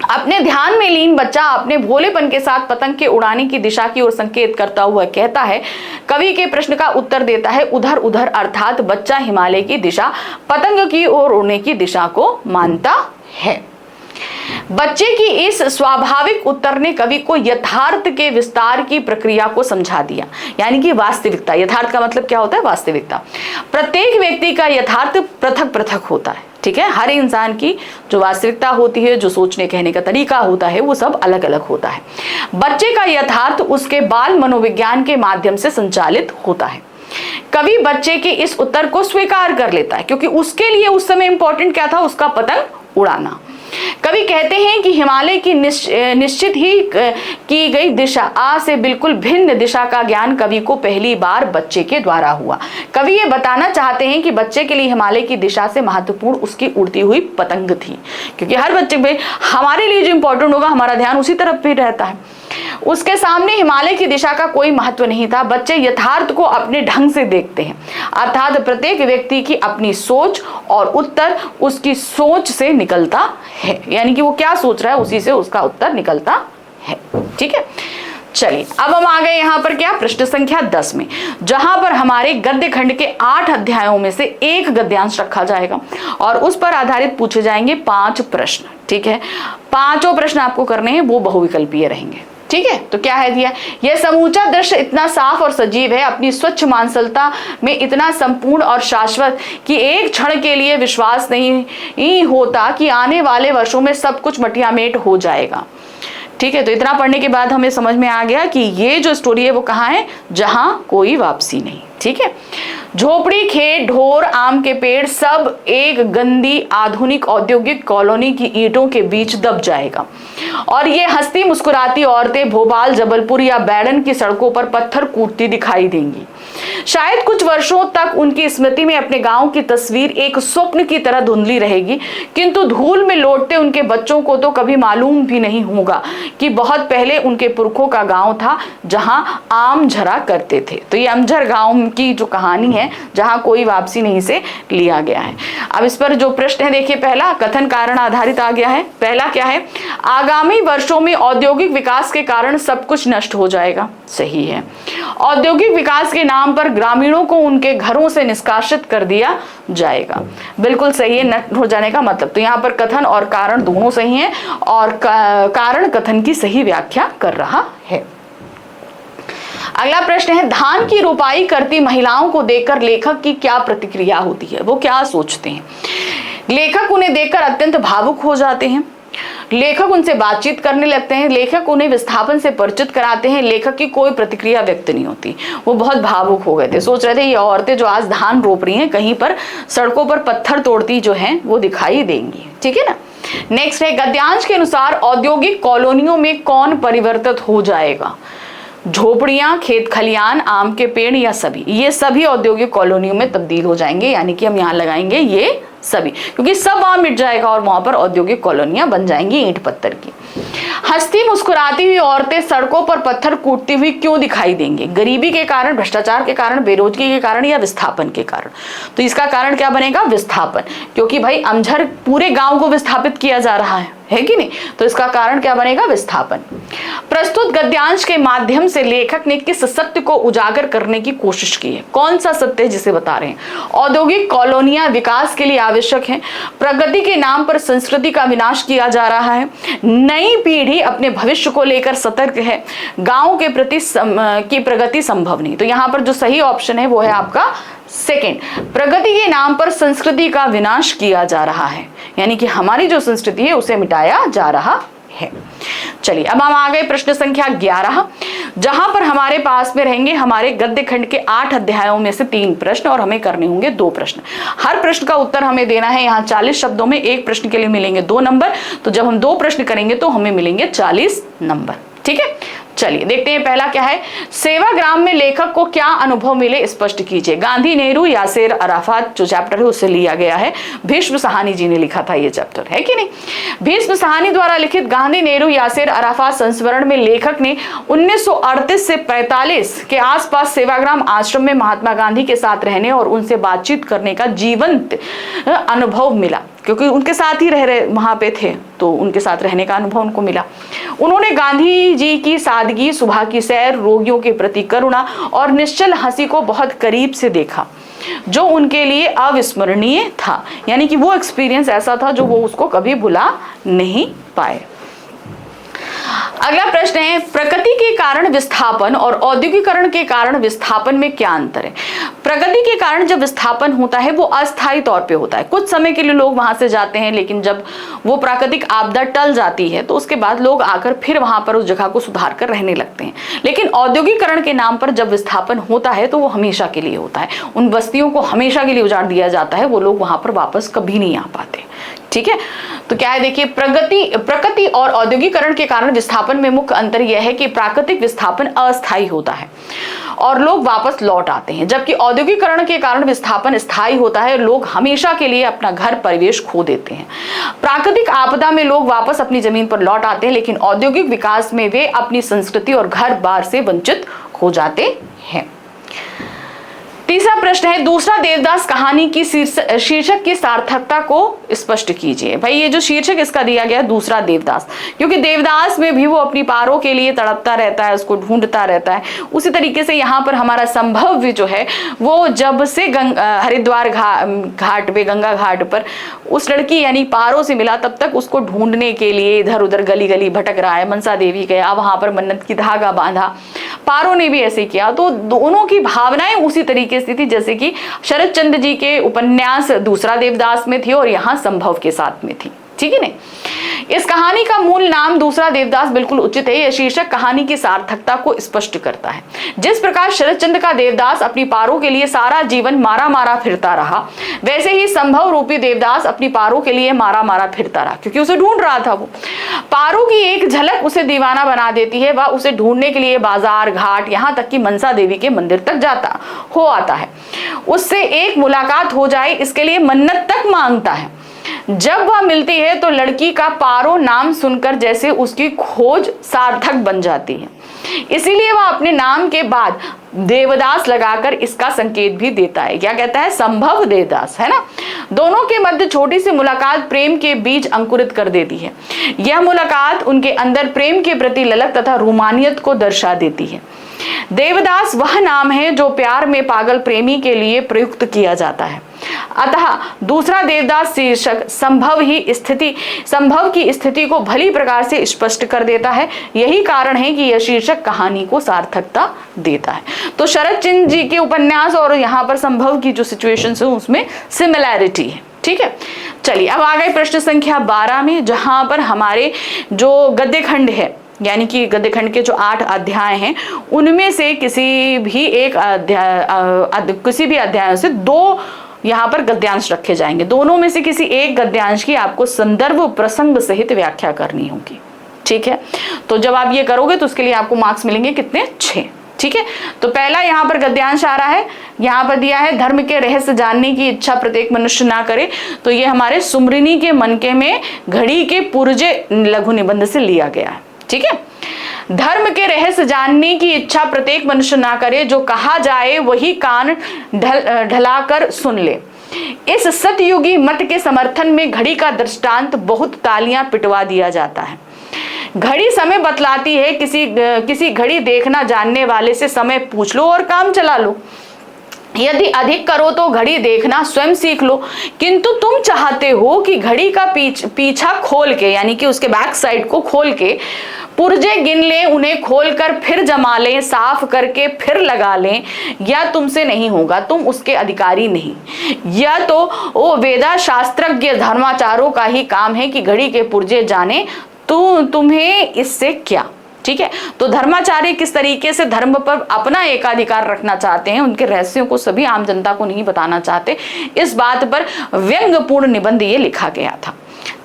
अपने ध्यान में लीन बच्चा अपने भोलेपन के साथ पतंग के उड़ाने की दिशा की ओर संकेत करता हुआ कहता है, कवि के प्रश्न का उत्तर देता है उधर उधर, अर्थात बच्चा हिमालय की दिशा पतंग की ओर उड़ने की दिशा को मानता है। बच्चे की इस स्वाभाविक उत्तर ने कवि को यथार्थ के विस्तार की प्रक्रिया को समझा दिया, यानी कि वास्तविकता। यथार्थ का मतलब क्या होता है? वास्तविकता। प्रत्येक व्यक्ति का यथार्थ पृथक पृथक होता है, ठीक है। हर इंसान की जो वास्तविकता होती है, जो सोचने कहने का तरीका होता है, वो सब अलग अलग होता है। बच्चे का यथार्थ उसके बाल मनोविज्ञान के माध्यम से संचालित होता है। कवि बच्चे के इस उत्तर को स्वीकार कर लेता है, क्योंकि उसके लिए उस समय इंपॉर्टेंट क्या था? उसका पतंग उड़ाना। कवि कहते हैं कि हिमालय की निश्चित ही की गई दिशा आ से बिल्कुल भिन्न दिशा का ज्ञान कवि को पहली बार बच्चे के द्वारा हुआ। कवि ये बताना चाहते हैं कि बच्चे के लिए हिमालय की दिशा से महत्वपूर्ण उसकी उड़ती हुई पतंग थी, क्योंकि हर बच्चे में हमारे लिए जो इंपॉर्टेंट होगा हमारा ध्यान उसी तरफ भी रहता है। उसके सामने हिमालय की दिशा का कोई महत्व नहीं था। बच्चे यथार्थ को अपने ढंग से देखते हैं, अर्थात प्रत्येक व्यक्ति की अपनी सोच और उत्तर उसकी सोच से निकलता है, यानी कि वो क्या सोच रहा है उसी से उसका उत्तर निकलता है, ठीक है। चलिए अब हम आ गए यहाँ पर क्या? प्रश्न संख्या 10 में, जहां पर हमारे गद्य खंड के 8 अध्यायों में से एक गद्यांश रखा जाएगा और उस पर आधारित पूछे जाएंगे 5 प्रश्न, ठीक है। पांचों प्रश्न आपको करने हैं, वो बहुविकल्पीय रहेंगे, ठीक है। तो क्या है दिया? यह समूचा दृश्य इतना साफ और सजीव है, अपनी स्वच्छ में इतना संपूर्ण और शाश्वत कि एक क्षण के लिए विश्वास नहीं होता कि आने वाले वर्षों में सब कुछ मटियामेट हो जाएगा, ठीक है। तो इतना पढ़ने के बाद हमें समझ में आ गया कि ये जो स्टोरी है वो कहाँ है? जहां कोई वापसी नहीं, ठीक है। झोपड़ी, खेत, ढोर, आम के पेड़ सब एक गंदी आधुनिक औद्योगिक कॉलोनी की ईंटों के बीच दब जाएगा और ये हंसती मुस्कुराती औरतें भोपाल, जबलपुर या बैडन की सड़कों पर पत्थर कूटती दिखाई देंगी। शायद कुछ वर्षों तक उनकी स्मृति में अपने गांव की तस्वीर एक स्वप्न की तरह धुंधली रहेगी, किंतु धूल में लौटते उनके बच्चों को तो कभी मालूम भी नहीं होगा कि बहुत पहले उनके पुरखों का गांव था जहां आम झरा करते थे। तो ये अमझर गांव की जो कहानी है, जहां कोई वापसी नहीं से लिया गया है। अब इस पर जो प्रश्न है देखिए, पहला कथन कारण आधारित आ गया है। पहला क्या है? आगामी वर्षों में औद्योगिक विकास के कारण सब कुछ नष्ट हो जाएगा, सही है। औद्योगिक विकास के नाम पर ग्रामीणों को उनके घरों से निष्कासित कर दिया जाएगा, बिल्कुल सही है। नष्ट हो जाने का मतलब, तो यहाँ पर कथन और कारण दोनों सही हैं और कारण कथन की सही व्याख्या कर रहा है। अगला प्रश्न है, धान की रोपाई करती महिलाओं को देखकर लेखक की क्या प्रतिक्रिया होती है? वो क्या सोचते हैं? लेखक उन्हें देखकर अत्यंत भावुक हो जाते हैं, लेखक उनसे बातचीत करने लगते हैं, लेखक उन्हें विस्थापन से परिचित कराते हैं। लेखक की कोई प्रतिक्रिया व्यक्त नहीं होती, वो बहुत भावुक हो गए थे, सोच रहे थे ये औरतें जो आज धान रोप रही हैं कहीं पर सड़कों पर पत्थर तोड़ती जो हैं वो दिखाई देंगी, ठीक है ना। नेक्स्ट है, गद्यांश के अनुसार औद्योगिक कॉलोनियों में कौन परिवर्तित हो जाएगा? झोपड़ियां, खेत खलियान, आम के पेड़ या सभी? ये सभी औद्योगिक कॉलोनियों में तब्दील हो जाएंगे, यानी कि हम यहाँ लगाएंगे ये सभी, क्योंकि सब वहां मिट जाएगा और वहां पर औद्योगिक कॉलोनियां बन जाएंगी ईंट पत्थर की। हंसती मुस्कुराती हुई औरतें सड़कों पर पत्थर कूटती हुई क्यों दिखाई देंगी? गरीबी के कारण, भ्रष्टाचार के कारण, बेरोजगारी के कारण या विस्थापन के कारण? तो इसका कारण क्या बनेगा? विस्थापन, क्योंकि भाई अमझर पूरे गांव को विस्थापित किया जा रहा है कि नहीं? तो इसका कारण क्या बनेगा? विस्थापन। प्रस्तुत गद्यांश के माध्यम से लेखक ने किस सत्य को उजागर करने की कोशिश की है? कौन सा सत्य है जिसे बता रहे हैं? औद्योगिक कॉलोनियां विकास के लिए आवश्यक हैं, प्रगति के नाम पर संस्कृति का विनाश किया जा रहा है, नई पीढ़ी अपने भविष्य को लेकर सतर्क है, गांव के प्रति की प्रगति संभव नहीं। तो यहाँ पर जो सही ऑप्शन है वो है आपका सेकेंड, प्रगति के नाम पर संस्कृति का विनाश किया जा रहा है, यानी कि हमारी जो संस्कृति है उसे मिटाया जा रहा है। चलिए अब हम आ गए प्रश्न संख्या 11, जहां पर हमारे पास में रहेंगे हमारे गद्य खंड के 8 अध्यायों में से 3 प्रश्न और हमें करने होंगे 2 प्रश्न। हर प्रश्न का उत्तर हमें देना है यहाँ 40 शब्दों में, एक प्रश्न के लिए मिलेंगे 2 नंबर, तो जब हम 2 प्रश्न करेंगे तो हमें मिलेंगे 40 नंबर, ठीक है। चलिए देखते हैं पहला क्या है, सेवाग्राम में लेखक को क्या अनुभव मिले स्पष्ट कीजिए। गांधी, नेहरू, यासेर अराफात जो चैप्टर है उससे लिया गया है, भीष्म साहनी जी ने लिखा था ये चैप्टर, है कि नहीं। भीष्म साहनी द्वारा लिखित गांधी, नेहरू, यासेर अराफात संस्मरण में लेखक ने 1938 से 45 के आसपास सेवाग्राम आश्रम में महात्मा गांधी के साथ रहने और उनसे बातचीत करने का जीवंत अनुभव मिला, क्योंकि उनके साथ ही रहे वहां पे थे तो उनके साथ रहने का अनुभव उनको मिला। उन्होंने गांधी जी की सादगी, सुबह की सैर, रोगियों के प्रति करुणा और निश्चल हंसी को बहुत करीब से देखा। जो उनके लिए अविस्मरणीय था, यानी कि वो एक्सपीरियंस ऐसा था जो वो उसको कभी भुला नहीं पाए। अगला प्रश्न है, प्रगति के कारण विस्थापन और औद्योगिकरण के कारण विस्थापन में क्या अंतर है? प्रगति के कारण जब विस्थापन होता है वो अस्थायी तौर पे होता है, कुछ समय के लिए लोग वहां से जाते हैं, लेकिन जब वो प्राकृतिक आपदा टल जाती है तो उसके बाद लोग आकर फिर वहां पर उस जगह को सुधार कर रहने लगते हैं। लेकिन औद्योगिकरण के नाम पर जब विस्थापन होता है तो वो हमेशा के लिए होता है, उन बस्तियों को हमेशा के लिए उजाड़ दिया जाता है, वो लोग वहां पर वापस कभी नहीं आ पाते। ठीक है, तो क्या है देखिए, प्रगति और औद्योगिकरण के कारण विस्थापन में मुख्य अंतर यह है कि प्राकृतिक विस्थापन अस्थायी होता है और लोग वापस लौट आते हैं, जबकि औद्योगिकरण के कारण विस्थापन स्थायी होता है, लोग हमेशा के लिए अपना घर परिवेश खो देते हैं। प्राकृतिक आपदा में लोग वापस अपनी जमीन पर लौट आते हैं, लेकिन औद्योगिक विकास में वे अपनी संस्कृति और घर बार से वंचित हो जाते हैं। तीसरा प्रश्न है, दूसरा देवदास कहानी की शीर्षक की सार्थकता को स्पष्ट कीजिए। भाई ये जो शीर्षक इसका दिया गया दूसरा देवदास, क्योंकि देवदास में भी वो अपनी पारों के लिए तड़पता रहता है, उसको ढूंढता रहता है। उसी तरीके से यहाँ पर हमारा संभव भी जो है वो जब से हरिद्वार घाट पे, गंगा घाट पर उस लड़की यानी पारों से मिला, तब तक उसको ढूंढने के लिए इधर उधर गली गली भटक रहा है। मनसा देवी गया, वहां पर मन्नत की धागा बांधा, पारों ने भी ऐसे किया। तो दोनों की भावनाएं उसी तरीके से थी जैसे कि शरद चंद्र जी के उपन्यास दूसरा देवदास में थी और यहाँ संभव के साथ में थी। ठीक है ना। इस कहानी का मूल नाम दूसरा देवदास बिल्कुल उचित है। यह शीर्षक कहानी की सार्थकता को स्पष्ट करता है। जिस प्रकार शरद चंद्र का देवदास अपनी पारों के लिए सारा जीवन मारा मारा फिरता रहा, वैसे ही संभव रूपी देवदास अपनी पारों के लिए मारा मारा फिरता रहा, क्योंकि उसे ढूंढ रहा था। वो पारों की एक झलक उसे दीवाना बना देती है। वह उसे ढूंढने के लिए बाजार, घाट, यहाँ तक कि मनसा देवी के मंदिर तक जाता हो आता है। उससे एक मुलाकात हो जाए इसके लिए मन्नत तक मांगता है। जब वह मिलती है तो लड़की का पारो नाम सुनकर जैसे उसकी खोज सार्थक बन जाती है। इसीलिए वह अपने नाम के बाद देवदास लगाकर इसका संकेत भी देता है। क्या कहता है? संभव देवदास, है ना। दोनों के मध्य छोटी सी मुलाकात प्रेम के बीज अंकुरित कर देती है। यह मुलाकात उनके अंदर प्रेम के प्रति ललक तथा रोमानियत को दर्शा देती है। देवदास वह नाम है जो प्यार में पागल प्रेमी के लिए प्रयुक्त किया जाता है। अतः दूसरा देवदास शीर्षक संभव की स्थिति को भली प्रकार से स्पष्ट कर देता है। यही कारण है कि यह शीर्षक कहानी को सार्थकता देता है। तो शरद चंद्र जी के उपन्यास और यहाँ पर संभव की जो सिचुएशन है उसमें सिमिलैरिटी है। ठीक है, चलिए अब आ गए प्रश्न संख्या 12 में, जहां पर हमारे जो गद्य खंड है, यानी कि गद्य खंड के जो 8 अध्याय हैं उनमें से किसी भी अध्याय से 2 यहाँ पर गद्यांश रखे जाएंगे। दोनों में से किसी एक गद्यांश की आपको संदर्भ प्रसंग सहित व्याख्या करनी होगी। ठीक है, तो जब आप ये करोगे तो उसके लिए आपको मार्क्स मिलेंगे कितने? 6। ठीक है, तो पहला यहाँ पर गद्यांश आ रहा है, यहाँ पर दिया है धर्म के रहस्य जानने की इच्छा प्रत्येक मनुष्य ना करे। तो ये हमारे सुमरिनी के मनके में घड़ी के पुर्जे लघु निबंध से लिया गया है। ठीक है, धर्म के रहस्य जानने की इच्छा प्रत्येक मनुष्य ना करे, जो कहा जाए वही कान ढलाकर सुन ले। इस सतयुगी मत के समर्थन में घड़ी का दृष्टांत बहुत तालियां पिटवा दिया जाता है। घड़ी समय बतलाती है। किसी घड़ी देखना जानने वाले से समय पूछ लो और काम चला लो। यदि अधिक करो तो घड़ी देखना स्वयं सीख लो, किंतु तुम चाहते हो कि घड़ी का पीछा खोल के, यानी कि उसके बैक साइड को खोल के पुर्जे गिन लें, उन्हें खोलकर फिर जमा लें, साफ करके फिर लगा लें। यह तुमसे नहीं होगा, तुम उसके अधिकारी नहीं। यह तो वो वेदा शास्त्रज्ञ धर्माचारों का ही काम है कि घड़ी के पुर्जे जाने, तुम्हें इससे क्या। ठीक है, तो धर्माचार्य किस तरीके से धर्म पर अपना एकाधिकार रखना चाहते हैं, उनके रहस्यों को सभी आम जनता को नहीं बताना चाहते, इस बात पर व्यंग्यपूर्ण निबंध ये लिखा गया था।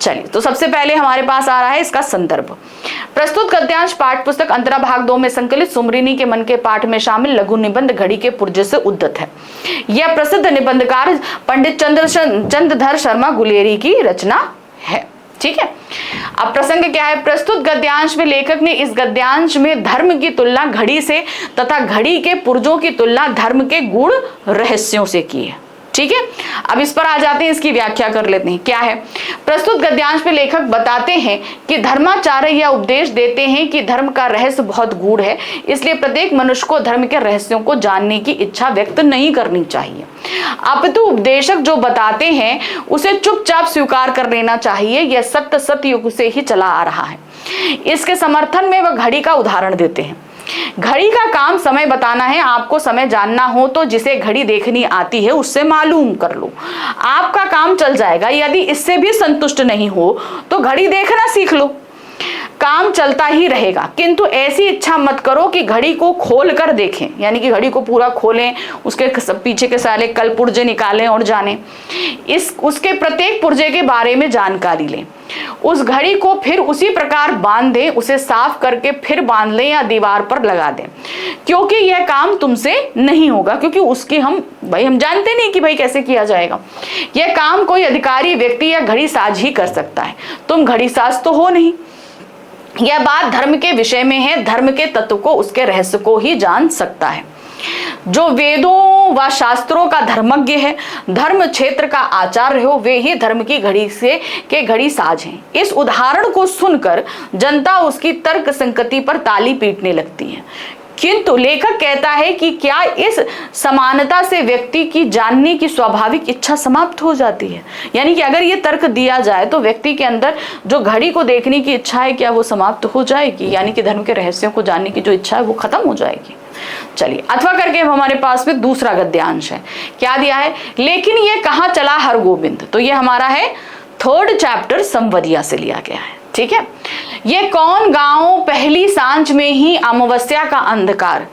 चलिए, तो सबसे पहले हमारे पास आ रहा है इसका संदर्भ। प्रस्तुत गद्यांश पाठ पुस्तक अंतरा भाग 2 में संकलित सुमरिनी के मन के पाठ में शामिल लघु निबंध घड़ी के पुर्जे से उद्धत है। यह प्रसिद्ध निबंधकार पंडित चंद्रधर शर्मा गुलेरी की रचना है। ठीक है, अब प्रसंग क्या है? प्रस्तुत गद्यांश में लेखक ने इस गद्यांश में धर्म की तुलना घड़ी से तथा घड़ी के पुर्जों की तुलना धर्म के गूढ़ रहस्यों से की है। ठीक है, अब इस पर आ जाते हैं, इसकी व्याख्या कर लेते हैं। क्या है? प्रस्तुत गद्यांश में लेखक बताते हैं कि धर्माचार्य यह उपदेश देते हैं कि धर्म का रहस्य बहुत गूढ़ है, इसलिए प्रत्येक मनुष्य को धर्म के रहस्यों को जानने की इच्छा व्यक्त नहीं करनी चाहिए, अपितु उपदेशक जो बताते हैं उसे चुपचाप स्वीकार कर लेना चाहिए। यह सत्य सतयुग से ही चला आ रहा है। इसके समर्थन में वह घड़ी का उदाहरण देते हैं। घड़ी का काम समय बताना है। आपको समय जानना हो तो जिसे घड़ी देखनी आती है उससे मालूम कर लो, आपका काम चल जाएगा। यदि इससे भी संतुष्ट नहीं हो तो घड़ी देखना सीख लो, काम चलता ही रहेगा। किंतु ऐसी इच्छा मत करो कि घड़ी को खोल कर देखें, यानी कि घड़ी को पूरा खोलें, उसके पीछे के सारे कल पुर्जे निकालें और जानें, उसके प्रत्येक पुर्जे के बारे में जानकारी लें, उस घड़ी को फिर उसी प्रकार बांध दें, उसे साफ करके फिर बांध लें या दीवार पर लगा दें, क्योंकि यह काम तुमसे नहीं होगा, क्योंकि उसकी हम जानते नहीं कि भाई कैसे किया जाएगा। यह काम कोई अधिकारी व्यक्ति या घड़ी साज ही कर सकता है, तुम घड़ी साज तो हो नहीं। यह बात धर्म के विषय में है, धर्म के तत्व को, उसके रहस्य को ही जान सकता है। जो वेदों व शास्त्रों का धर्मज्ञ है, धर्म क्षेत्र का आचार्य हो, वे ही धर्म की घड़ी के घड़ी साज हैं। इस उदाहरण को सुनकर जनता उसकी तर्क संगति पर ताली पीटने लगती है, किंतु लेखक कहता है कि क्या इस समानता से व्यक्ति की जानने की स्वाभाविक इच्छा समाप्त हो जाती है? यानी कि अगर ये तर्क दिया जाए तो व्यक्ति के अंदर जो घड़ी को देखने की इच्छा है, क्या वो समाप्त हो जाएगी? यानी कि धर्म के रहस्यों को जानने की जो इच्छा है वो खत्म हो जाएगी। चलिए, अथवा करके हमारे पास में दूसरा गद्यांश है। क्या दिया है? लेकिन ये कहाँ चला हरगोविंद। तो ये हमारा है 3rd चैप्टर संवदिया से लिया गया है। ठीक है, ये कौन गांव पहली सांझ में ही अमावस्या का अंधकार,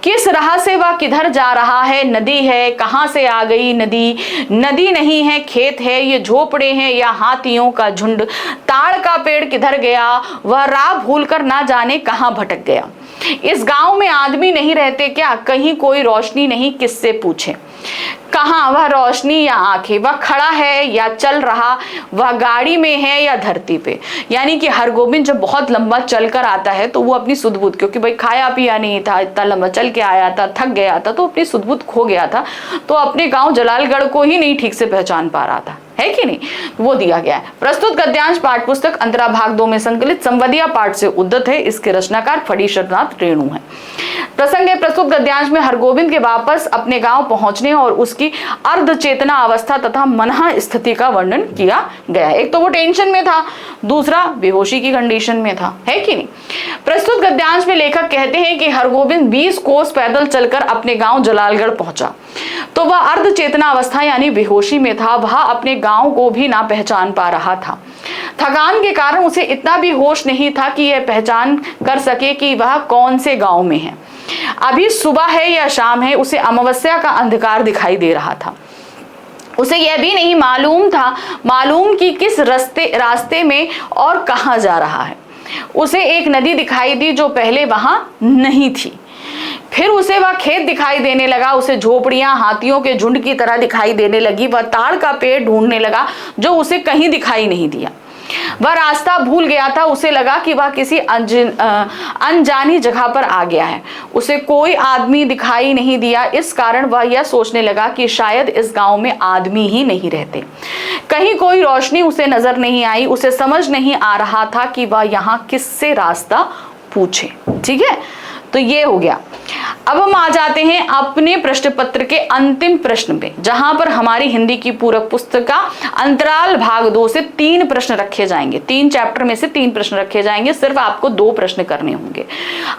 किस राह से वह किधर जा रहा है, नदी है कहां से आ गई नदी, नदी नहीं है खेत है, ये झोपड़े हैं या हाथियों का झुंड, ताड़ का पेड़ किधर गया, वह राह भूलकर ना जाने कहां भटक गया। इस गांव में आदमी नहीं रहते क्या, कहीं कोई रोशनी नहीं, किससे पूछे, कहां वह रोशनी या आंखें, वह खड़ा है या चल रहा, वह गाड़ी में है या धरती पे। यानी कि हरगोविंद जब बहुत लंबा चल कर आता है तो वो अपनी सुध-बुध, क्योंकि भाई खाया पिया नहीं था, इतना लंबा चल के आया था, थक गया था, तो अपनी सुध-बुध खो गया था, तो अपने गांव जलालगढ़ को ही नहीं ठीक से पहचान पा रहा था, है कि नहीं, वो दिया गया है। प्रस्तुत गद्यांश पाठ पुस्तक अंतरा भाग 2 में संकलित संवदिया पाठ से उद्धत है। इसके रचनाकार फणीश्वरनाथ रेणु है। प्रसंग है, प्रस्तुत गद्यांश में हरगोविंद के वापस अपने गांव पहुंचने और उसकी अर्ध चेतना अवस्था तथा मनः स्थिति का वर्णन किया गया है। एक तो वो टेंशन में था, दूसरा बेहोशी की कंडीशन में था, है कि नहीं। प्रस्तुत गद्यांश में लेखक कहते हैं कि हरगोविंद 20 कोस पैदल चलकर अपने गांव जलालगढ़ पहुंचा, तो वह अर्ध चेतना अवस्था यानी बेहोशी में था। वह अपने गांव को भी ना पहचान पा रहा था। थकान के कारण उसे इतना भी होश नहीं था कि यह पहचान कर सके कि वह कौन से गांव में है, अभी सुबह है या शाम है। उसे अमावस्या का अंधकार दिखाई दे रहा था। उसे यह भी नहीं मालूम कि किस रास्ते में और कहां जा रहा है। उसे एक नदी दिखाई दी जो पहले वहां नहीं थी। फिर उसे वह खेत दिखाई देने लगा, उसे झोपड़ियां हाथियों के झुंड की तरह दिखाई देने लगी। वह ताड़ का पेड़ ढूंढने लगा जो उसे कहीं दिखाई नहीं दिया। वह रास्ता भूल गया था। उसे लगा कि वह किसी अनजानी जगह पर आ गया है। उसे कोई आदमी दिखाई नहीं दिया। इस कारण वह यह सोचने लगा कि शायद इस गांव में आदमी ही नहीं रहते। कहीं कोई रोशनी उसे नजर नहीं आई। उसे समझ नहीं आ रहा था कि वह यहाँ किससे रास्ता पूछे। ठीक है, तो ये हो गया। अब हम आ जाते हैं अपने प्रश्न पत्र के अंतिम प्रश्न पे, जहां पर हमारी हिंदी की पूरक पुस्तक का अंतराल भाग 2 से 3 प्रश्न रखे जाएंगे। 3 चैप्टर में से 3 प्रश्न रखे जाएंगे। सिर्फ आपको 2 प्रश्न करने होंगे।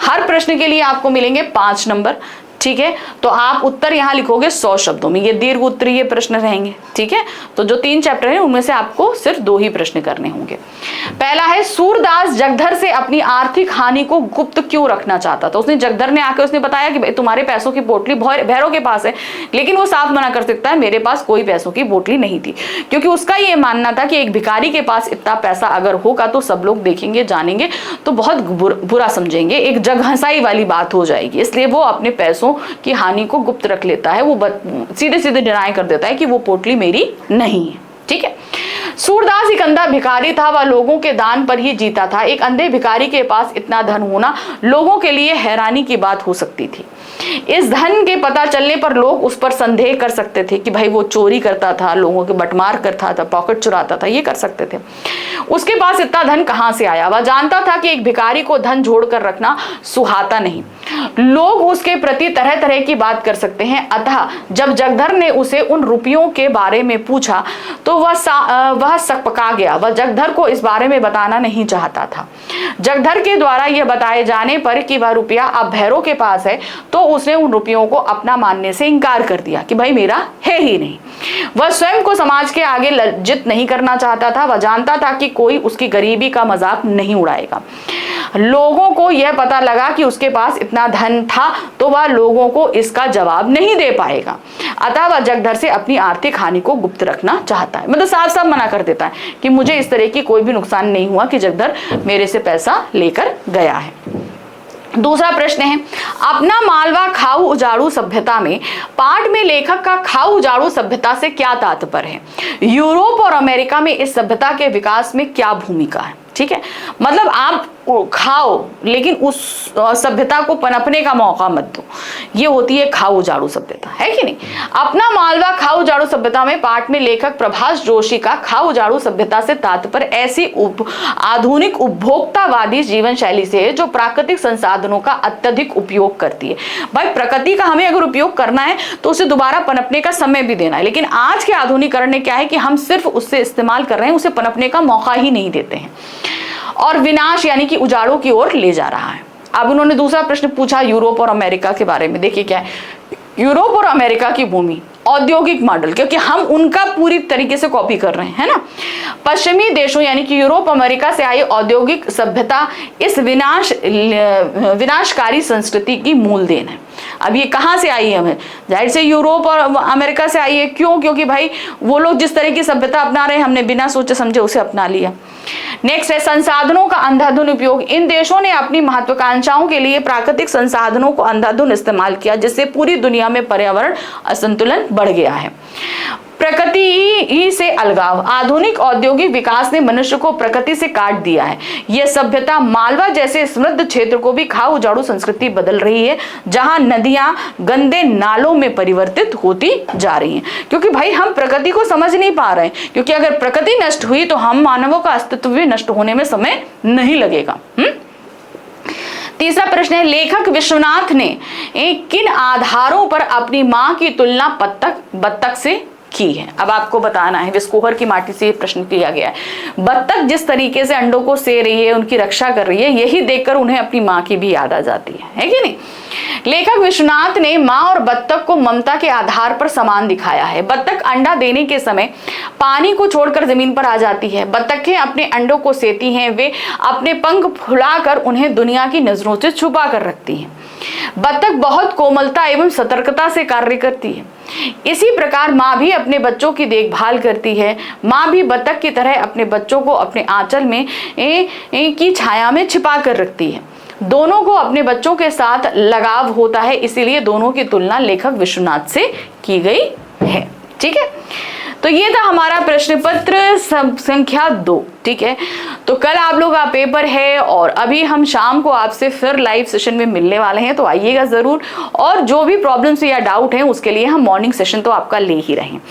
हर प्रश्न के लिए आपको मिलेंगे 5 नंबर। ठीक है, तो आप उत्तर यहाँ लिखोगे 100 शब्दों में। ये दीर्घ उत्तरीय प्रश्न रहेंगे। ठीक है, तो जो 3 चैप्टर हैं उनमें से आपको सिर्फ 2 ही प्रश्न करने होंगे। पहला है, सूरदास जगधर से अपनी आर्थिक हानि को गुप्त क्यों रखना चाहता था। उसने जगधर ने आकर उसने बताया कि भाई तुम्हारे पैसों की पोटली भैरव के पास है, लेकिन वो साफ मना कर सकता है मेरे पास कोई पैसों की पोटली नहीं थी, क्योंकि उसका ये मानना था कि एक भिखारी के पास इतना पैसा अगर होगा तो सब लोग देखेंगे जानेंगे तो बहुत बुरा समझेंगे, एक जगहंसाई वाली बात हो जाएगी। इसलिए वो अपने पैसों की हानि को गुप्त रख लेता है। वो सीधे सीधे डिनाई कर देता है कि वो पोटली मेरी नहीं है। ठीक है, सूरदास एक अंधा भिखारी था। वह लोगों के दान पर ही जीता था। एक अंधे भिखारी के पास इतना धन होना लोगों के लिए हैरानी की बात हो सकती थी। इस धन के पता चलने पर लोग उस पर संदेह कर सकते थे कि भाई वो चोरी करता था, लोगों के बंटमार करता था, पॉकेट चुराता था, ये कर सकते थे। उसके पास इतना धन कहां से आया? वह जानता था कि एक भिखारी को धन जोड़ कर रखना सुहाता नहीं, लोग उसके प्रति तरह तरह की बात कर सकते हैं। अतः जब जगधर ने उसे उन रुपयों के बारे में पूछा तो वह सकपका गया। वह जगधर को इस बारे में बताना नहीं चाहता था। जगधर के द्वारा यह बताए जाने पर कि वह रुपया अब भैरव के पास है तो उसने उन रुपयों को अपना मानने से इनकार कर दिया कि भाई मेरा है ही नहीं। वह स्वयं को समाज के आगे लज्जित नहीं करना चाहता था। वह जानता था कि कोई उसकी गरीबी का मजाक नहीं उड़ाएगा। लोगों को यह पता लगा कि उसके पास इतना धन था तो वह लोगों को इसका जवाब नहीं दे पाएगा। अतः वह जगधर से अपनी आर्थिक हानि को गुप्त रखना चाहता है। मतलब साफ साफ मना कर देता है कि मुझे इस तरह की कोई भी नुकसान नहीं हुआ कि जगधर मेरे से पैसा लेकर गया है। दूसरा प्रश्न है, अपना मालवा खाऊ उजाड़ू सभ्यता में पाठ में लेखक का खाऊ उजाड़ू सभ्यता से क्या तात्पर्य है? यूरोप और अमेरिका में इस सभ्यता के विकास में क्या भूमिका है? ठीक है, मतलब आप खाओ लेकिन उस सभ्यता को पनपने का मौका मत दो, ये होती है खाऊ उजाड़ू सभ्यता, है कि नहीं? अपना मालवा खाऊ उजाड़ू सभ्यता में पाठ में लेखक प्रभाष जोशी का खाऊ उजाड़ू सभ्यता से तात्पर्य ऐसी आधुनिक उपभोक्तावादी जीवन शैली से है जो प्राकृतिक संसाधनों का अत्यधिक उपयोग करती है। भाई प्रकृति का हमें अगर उपयोग करना है तो उसे दोबारा पनपने का समय भी देना है, लेकिन आज के आधुनिकरण ने क्या है कि हम सिर्फ उससे इस्तेमाल कर रहे हैं, उसे पनपने का मौका ही नहीं देते हैं और विनाश यानी कि उजाड़ों की ओर ले जा रहा है। अब उन्होंने दूसरा प्रश्न पूछा यूरोप और अमेरिका के बारे में। देखिए क्या है, यूरोप और अमेरिका की भूमि औद्योगिक मॉडल, क्योंकि हम उनका पूरी तरीके से कॉपी कर रहे हैं, है ना। पश्चिमी देशों यानी कि यूरोप अमेरिका से आई औद्योगिक सभ्यता इस विनाशकारी संस्कृति की मूल देन है। अब ये कहाँ से आई है? जाहिर से यूरोप और अमेरिका से आई है। क्यों? क्योंकि भाई वो लोग जिस तरह की सभ्यता अपना रहे हैं हमने बिना सोचे समझे उसे अपना लिया। नेक्स्ट है संसाधनों का अंधाधुन उपयोग। इन देशों ने अपनी महत्वाकांक्षाओं के लिए प्राकृतिक संसाधनों को अंधाधुन इस्तेमाल किया, जिससे पूरी दुनिया में पर्यावरण असंतुलन बढ़ गया है। प्रकृति से अलगाव। आधुनिक औद्योगिक विकास ने मनुष्य को प्रकृति से काट दिया है। यह सभ्यता मालवा जैसे समृद्ध क्षेत्र को भी खाऊ उजाड़ू संस्कृति बदल रही है, जहां नदियां गंदे नालों में परिवर्तित होती जा रही हैं। क्योंकि भाई हम प्रकृति को समझ नहीं पा रहे हैं, क्योंकि अगर प्रकृति नष्ट हुई तो हम मानवों का अस्तित्व भी नष्ट होने में समय नहीं लगेगा। तीसरा प्रश्न है, लेखक विश्वनाथ ने किन आधारों पर अपनी मां की तुलना बत्तख से की है? अब आपको बताना है। विस्कोहर की माटी से ये प्रश्न किया गया है। बत्तख जिस तरीके से अंडों को से रही है, उनकी रक्षा कर रही है, यही देखकर उन्हें अपनी मां की भी याद आ जाती है कि नहीं? लेखक विश्वनाथ ने मां और बत्तख को ममता के आधार पर समान दिखाया है। बत्तख अंडा देने के समय पानी को छोड़कर जमीन पर आ जाती है। बत्तखें अपने अंडों को सेती हैं, वे अपने पंख फुलाकर उन्हें दुनिया की नजरों से छुपा कर रखती हैं। बत्तख बहुत कोमलता एवं सतर्कता से कार्य करती है। इसी प्रकार माँ भी अपने बच्चों की देखभाल करती है। माँ भी बत्तख की तरह अपने बच्चों को अपने आंचल में की छाया में छिपा कर रखती है। दोनों को अपने बच्चों के साथ लगाव होता है, इसीलिए दोनों की तुलना लेखक विश्वनाथ से की गई है। ठीक है, तो ये था हमारा प्रश्न पत्र संख्या 2। ठीक है, तो कल आप लोग का पेपर है और अभी हम शाम को आपसे फिर लाइव सेशन में मिलने वाले हैं, तो आइएगा जरूर। और जो भी प्रॉब्लम्स या डाउट हैं उसके लिए हम मॉर्निंग सेशन तो आपका ले ही रहे हैं।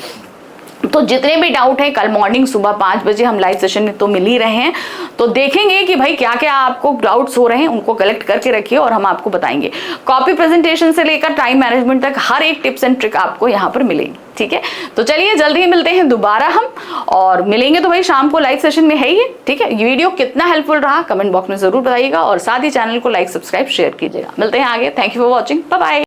तो जितने भी डाउट हैं कल मॉर्निंग सुबह 5 बजे हम लाइव सेशन में तो मिल ही रहे हैं, तो देखेंगे कि भाई क्या क्या आपको डाउट्स हो रहे हैं, उनको कलेक्ट करके रखिए और हम आपको बताएंगे। कॉपी प्रेजेंटेशन से लेकर टाइम मैनेजमेंट तक हर एक टिप्स एंड ट्रिक आपको यहाँ पर मिलेंगी। ठीक है, तो चलिए जल्दी ही मिलते हैं दोबारा हम, और मिलेंगे तो भाई शाम को लाइव सेशन में है ही। ठीक है, ये वीडियो कितना हेल्पफुल रहा कमेंट बॉक्स में जरूर बताइएगा और साथ ही चैनल को लाइक सब्सक्राइब शेयर कीजिएगा। मिलते हैं आगे। Thank you for watching, bye bye.